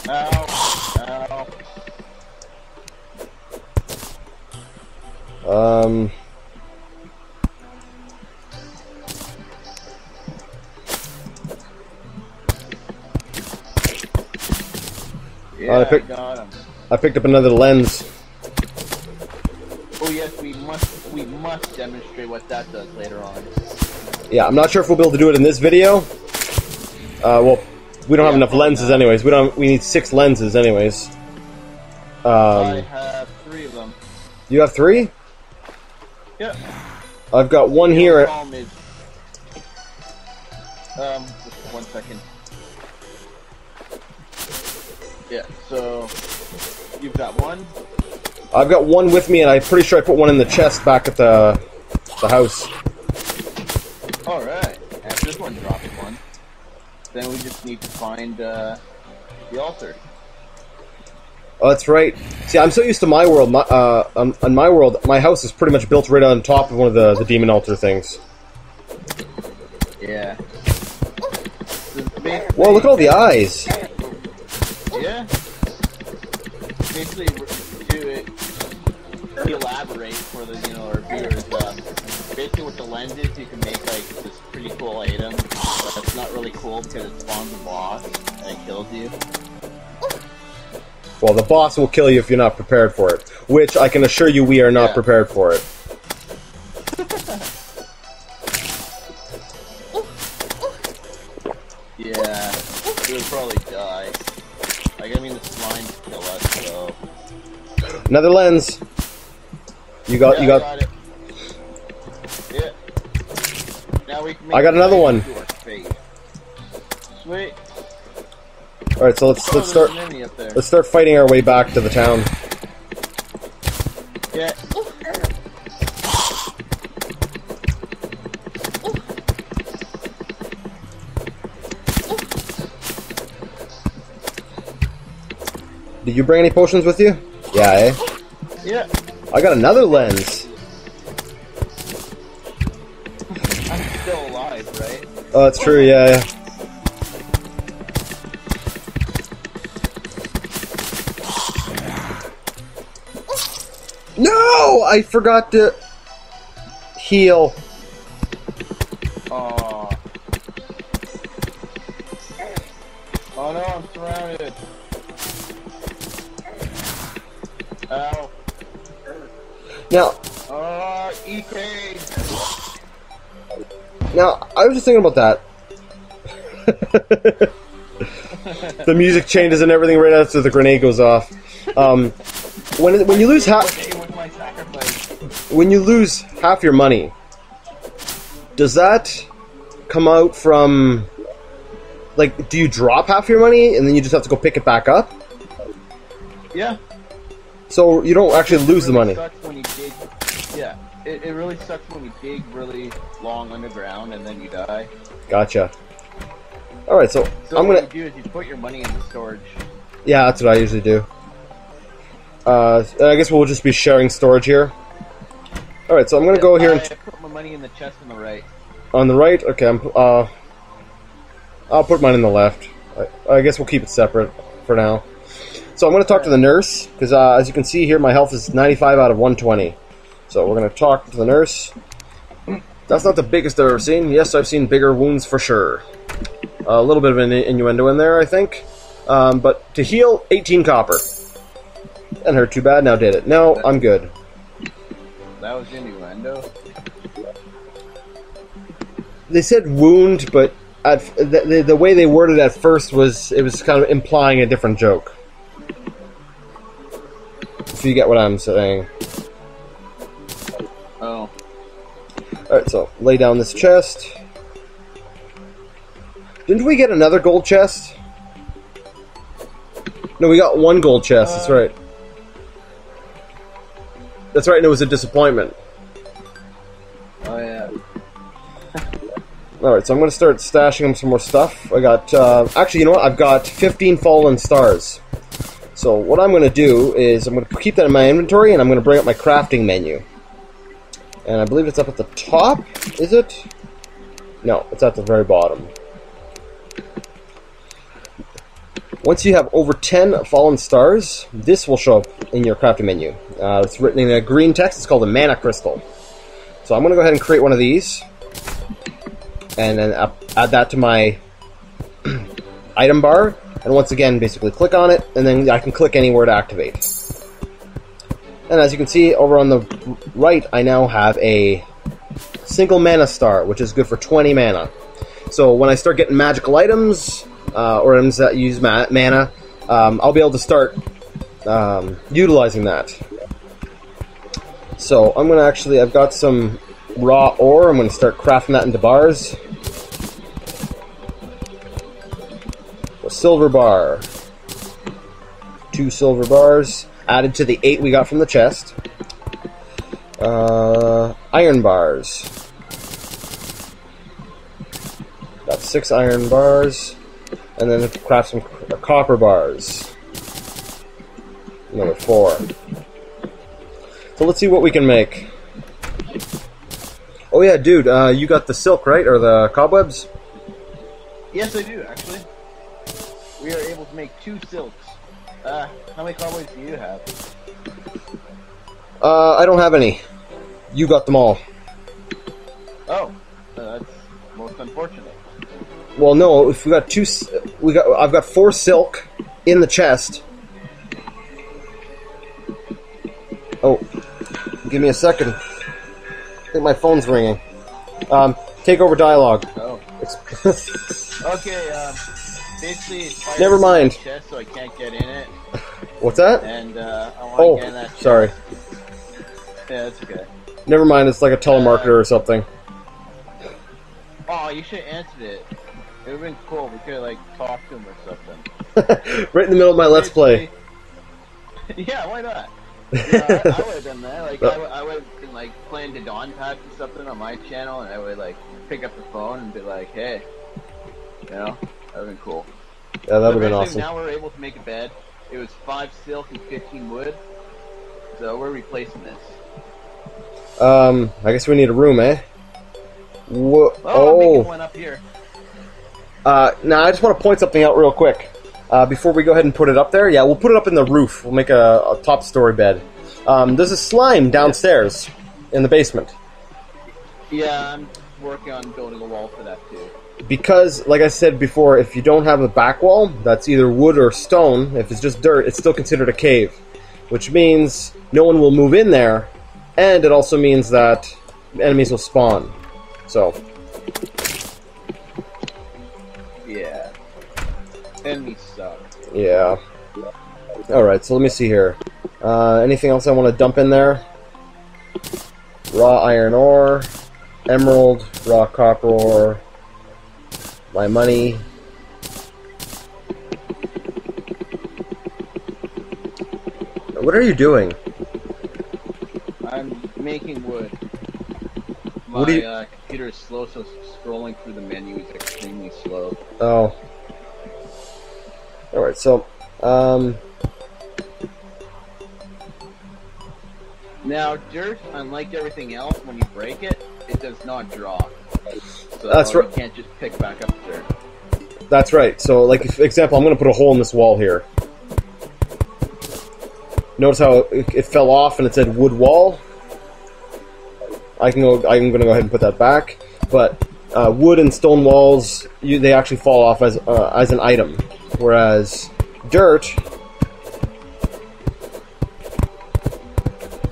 Ow, ow. Yeah, I got him. I picked up another lens. Oh yes, we must demonstrate what that does later on. Yeah, I'm not sure if we'll be able to do it in this video. Well, we don't have enough lenses, anyways. We need 6 lenses, anyways. I have 3 of them. You have 3? Yeah. I've got 1 here. The problem is, just 1 second. Yeah, so you've got 1. I've got 1 with me, and I'm pretty sure I put 1 in the chest back at the house. All right. And this one dropped 1. Then we just need to find the altar. Oh, that's right. See, I'm so used to my world. On my world, my house is pretty much built right on top of one of the demon altar things. Yeah. Whoa, look at all the eyes. Yeah. Basically, to elaborate for the our viewers, basically with the lenses you can make like this pretty cool item, but it's not really cool because it spawns a boss and it kills you. Well, the boss will kill you if you're not prepared for it, which I can assure you we are not prepared for it. Yeah, we would probably die. Like, I mean, the slimes kill us, so... Another lens. You got. I got it. Yeah. Now we can make I got another one. Sweet. All right, so let's start fighting our way back to the town. Yeah. Did you bring any potions with you? Yeah, eh? Yeah. I got another lens. I'm still alive, right? Oh, that's true, yeah. No! I forgot to heal. Oh. Oh no, I'm surrounded. Ow. Now, EK. Now, I was just thinking about that. The music changes and everything right after the grenade goes off. When you lose half your money, does that come out from, like, do you drop half your money and then you just have to go pick it back up? Yeah. So you don't actually lose the money. Sucks when you dig, yeah, it really sucks when you dig really long underground and then you die. Gotcha. Alright, so I'm gonna... what you do is you put your money into storage. Yeah, that's what I usually do. I guess we'll just be sharing storage here. Alright, so I'm gonna go here and... I put my money in the chest on the right. On the right? Okay, I'll put mine in the left. I guess we'll keep it separate for now. So I'm going to talk to the nurse, because as you can see here, my health is 95 out of 120. So we're going to talk to the nurse. That's not the biggest I've ever seen. Yes, I've seen bigger wounds for sure. A little bit of an innuendo in there, I think. But to heal, 18 copper. Didn't hurt too bad, now did it. No, I'm good. That was innuendo? They said wound, but the way they worded it at first was kind of implying a different joke. If you get what I'm saying. Oh. Alright, so lay down this chest. Didn't we get another gold chest? No, we got one gold chest, that's right. That's right, and it was a disappointment. Oh, yeah. Alright, so I'm going to start stashing them some more stuff. I got, actually, you know what? I've got 15 fallen stars. So what I'm going to do is I'm going to keep that in my inventory, and I'm going to bring up my crafting menu. And I believe it's up at the top, is it? No, it's at the very bottom. Once you have over 10 fallen stars, this will show up in your crafting menu. It's written in a green text. It's called a mana crystal. So I'm going to go ahead and create one of these. And then add that to my item bar. And once again, basically click on it. And then I can click anywhere to activate. And as you can see, over on the right, I now have a single mana star, which is good for 20 mana. So when I start getting magical items... or items that use mana, I'll be able to start utilizing that. So I'm going to actually, I've got some raw ore, I'm going to start crafting that into bars. A silver bar. 2 silver bars, added to the 8 we got from the chest. Iron bars. Got 6 iron bars. And then craft some copper bars. Another 4. So let's see what we can make. Oh yeah, dude, you got the silk, right? Or the cobwebs? Yes, I do, actually. We are able to make 2 silks. How many cobwebs do you have? I don't have any. You got them all. Oh, that's most unfortunate. Well, no. If we got 2, I've got 4 silk in the chest. Oh, give me a second. I think my phone's ringing. Take over dialogue. Oh. Okay. Basically, never mind. Chest, so I can't get in it. What's that? And I want to get in that chest. Sorry. Yeah, that's okay. Never mind. It's like a telemarketer or something. Oh, you should have answered it. It would have been cool. We could have, like, talked to him or something. Right in the middle of my Let's Play. Yeah, why not? Yeah, I would have done that. Like, I would have been, like, playing the Dawn Patch or something on my channel, and I would, like, pick up the phone and be like, hey. You know? That would have been cool. Yeah, that would have been awesome. Now we're able to make a bed. It was 5 silk and 15 wood. So we're replacing this. I guess we need a room, eh? I'm making one up here. Now, I just want to point something out real quick. Before we go ahead and put it up there. Yeah, we'll put it up in the roof. We'll make a top story bed. There's a slime downstairs in the basement. Yeah, I'm working on building a wall for that too. Because, like I said before, if you don't have a back wall, that's either wood or stone. If it's just dirt, it's still considered a cave. Which means no one will move in there, and it also means that enemies will spawn. So... yeah. Enemies suck. Yeah. Alright, so let me see here. Anything else I want to dump in there? Raw iron ore, emerald, raw copper ore, my money. What are you doing? I'm making wood. What do you... My computer is slow, so scrolling through the menu is extremely slow. Oh. Alright, so, now, dirt, unlike everything else, when you break it, it does not drop. So that's right. You can't just pick back up dirt. That's right. So, like, for example, I'm going to put a hole in this wall here. Notice how it fell off and it said wood wall. I'm going to go ahead and put that back. But wood and stone walls, they actually fall off as an item, whereas dirt,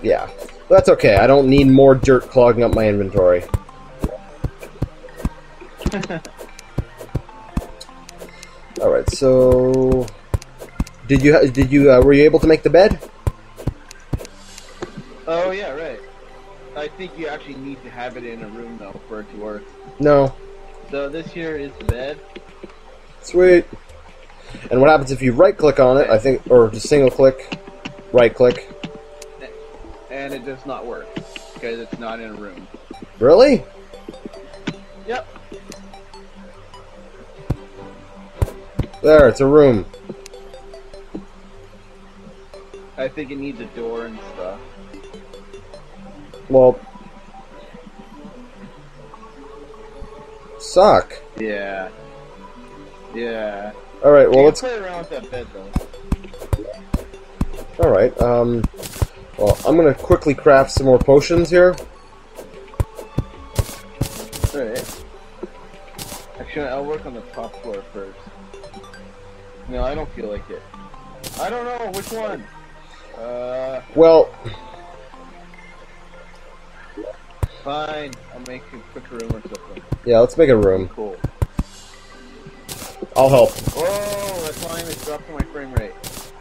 yeah, that's okay. I don't need more dirt clogging up my inventory. All right, so were you able to make the bed? Oh yeah, right. I think you actually need to have it in a room though for it to work. No. So this here is the bed. Sweet. And what happens if you right-click on it? I think, or just single-click, right-click. And it does not work because it's not in a room. Really? Yep. There, it's a room. I think it needs a door and stuff. Well, suck. Yeah. Yeah. All right. Well, let's play around with that bed though. All right. Well, I'm gonna quickly craft some more potions here. All right. Actually, I'll work on the top floor first. No, I don't feel like it. I don't know which one. Well, fine. I'll make a quick room or something. yeah. Let's make a room. Cool. I'll help. Oh, that slime is dropping my frame rate.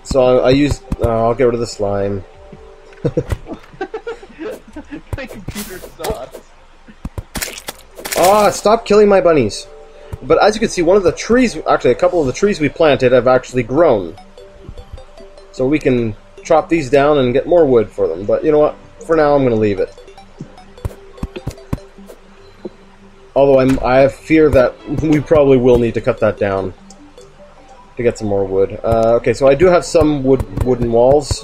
So I use. I'll get rid of the slime. My computer sucks. Ah! Stop killing my bunnies. But as you can see, one of the trees, actually a couple of the trees we planted have actually grown. So we can chop these down and get more wood for them. But you know what? For now, I'm going to leave it. Although I have fear that we probably will need to cut that down to get some more wood. Okay, so I do have some wooden walls.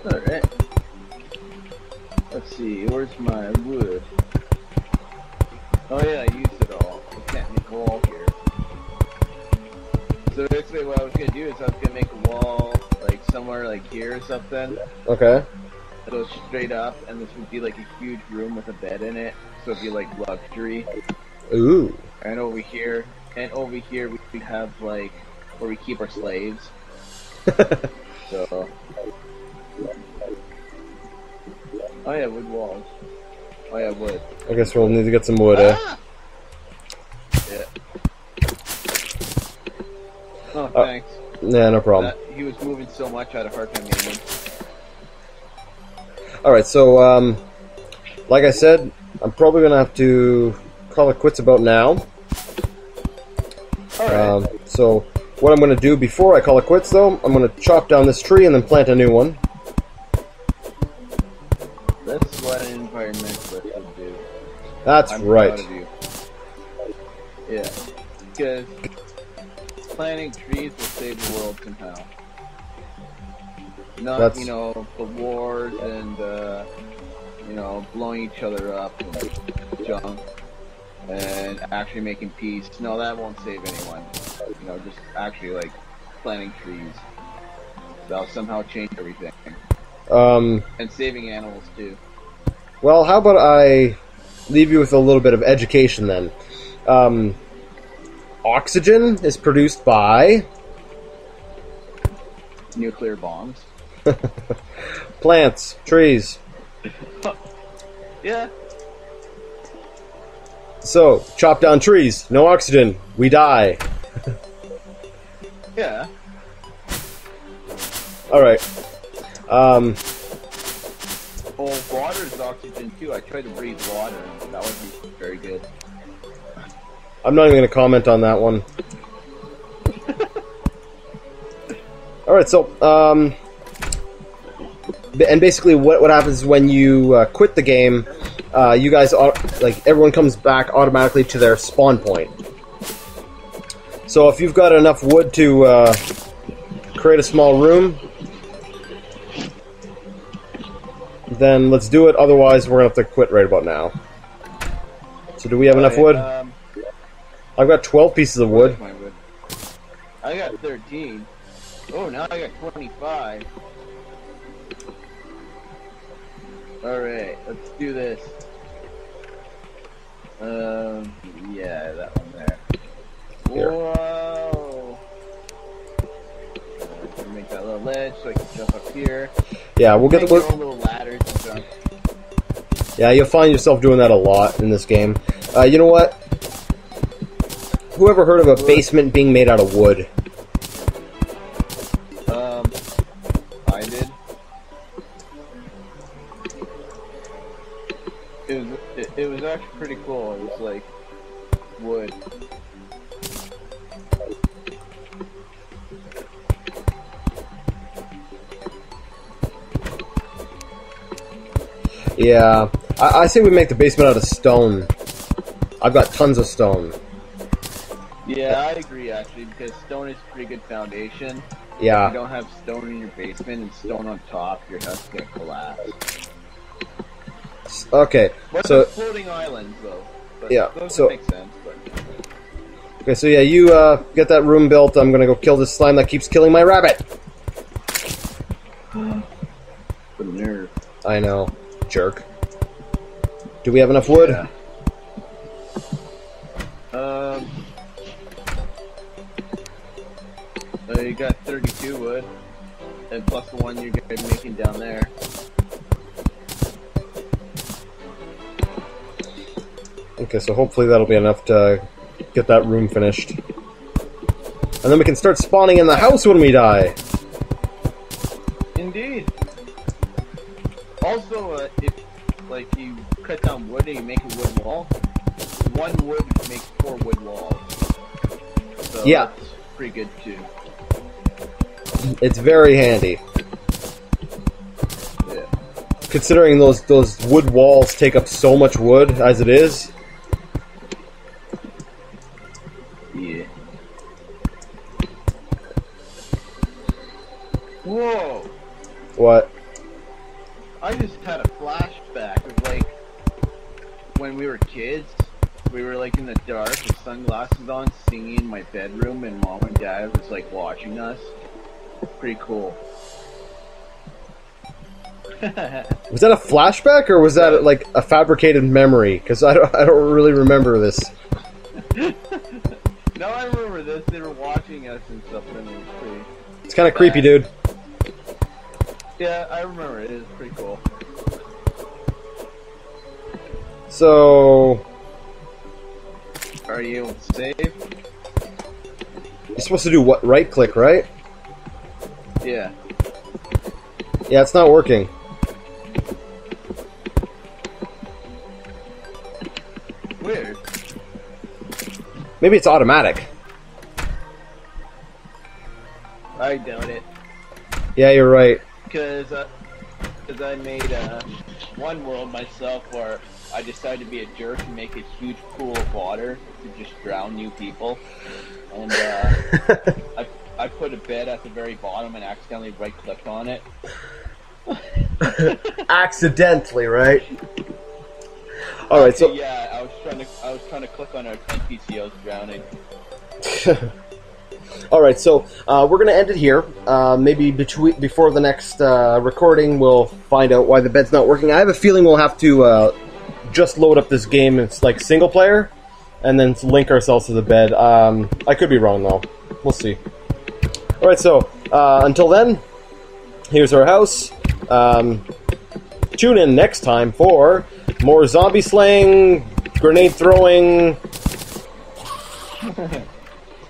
Alright. Let's see, where's my wood? Oh yeah, I used it all. I can't make a wall here. So basically what I was going to do is I was going to make a wall like somewhere like here or something. Okay. It goes straight up, and this would be like a huge room with a bed in it, so it'd be like luxury. Ooh. And over here we have like where we keep our slaves. So, oh yeah, wood walls. Oh yeah, wood. I guess we'll need to get some wood, eh? Yeah. Oh, thanks. Yeah, no problem. He was moving so much, I had a hard time aiming. Alright, so, like I said, I'm probably going to have to call it quits about now. Alright. So, what I'm going to do before I call it quits, though, I'm going to chop down this tree and then plant a new one. That's what an environmentalist would do. That's I'm right. proud of you. Yeah. Because planting trees will save the world somehow. Not, you know, the wars and, you know, blowing each other up and junk. And actually making peace. No, that won't save anyone. You know, just actually, like, planting trees. That'll somehow change everything. And saving animals, too. Well, how about I leave you with a little bit of education, then. Oxygen is produced by... Nuclear bombs. Plants, trees. Yeah. So, chop down trees, no oxygen, we die. Yeah. Alright. Oh, water is oxygen too. I tried to breathe water, and that would be very good. I'm not even going to comment on that one. Alright, so, and basically what happens when you quit the game, you guys, like, everyone comes back automatically to their spawn point. So if you've got enough wood to create a small room, then let's do it, otherwise we're going to have to quit right about now. So do we have enough wood? I've got 12 pieces of wood. I got 13. Oh, now I got 25. Alright, let's do this. Yeah, that one there. Here. Whoa! Make that little ledge so I can jump up here. Yeah, we'll get Make the... your own little ladders and stuff. Yeah, you'll find yourself doing that a lot in this game. You know what? Who ever heard of a basement being made out of wood? I did. It was actually pretty cool. It was like wood. Yeah, I say we make the basement out of stone. I've got tons of stone. Yeah, I agree actually, because stone is a pretty good foundation. Yeah. If you don't have stone in your basement and stone on top, your house is gonna collapse. Okay, But so... floating islands, though. But Yeah, those so... make sense, but... Okay, so yeah, you get that room built. I'm gonna go kill this slime that keeps killing my rabbit. The nerve. I know. Jerk. Do we have enough wood? Yeah. You got 32 wood, and plus the one you're gonna be making down there. Okay, so hopefully that'll be enough to get that room finished. And then we can start spawning in the house when we die. Indeed. Also, if like you cut down wood and you make a wood wall, one wood makes 4 wood walls. So Yeah. that's pretty good too. It's very handy. Yeah. Considering those wood walls take up so much wood as it is. Yeah. Whoa! What? I just had a flashback of like when we were kids. We were like in the dark with sunglasses on, singing in my bedroom, and mom and dad was like watching us. Pretty cool. Was that a flashback or was that like a fabricated memory? Because I don't really remember this. No, I remember this. They were watching us and stuff, and it was pretty. It's kind of creepy, dude. Yeah, I remember it. It was pretty cool. So, Are you able to save? you're supposed to do what? Right click, right? Yeah. Yeah, it's not working. Weird. Maybe it's automatic. I doubt it. Yeah, you're right. Because I made one world myself where I decided to be a jerk and make a huge pool of water to just drown new people. And I put a bed at the very bottom and accidentally right-clicked on it. Accidentally, right? All right, so yeah, I was trying to click on our NPC. I was drowning. all right, so we're gonna end it here. Maybe before the next recording, we'll find out why the bed's not working. I have a feeling we'll have to just load up this game. It's like single player, and then link ourselves to the bed. I could be wrong though. We'll see. All right, so until then, here's our house. Tune in next time for more zombie slaying, grenade throwing,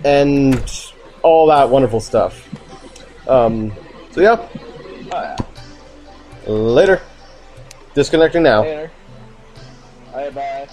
and all that wonderful stuff. So yeah. Later. Disconnecting now. Later. Bye bye.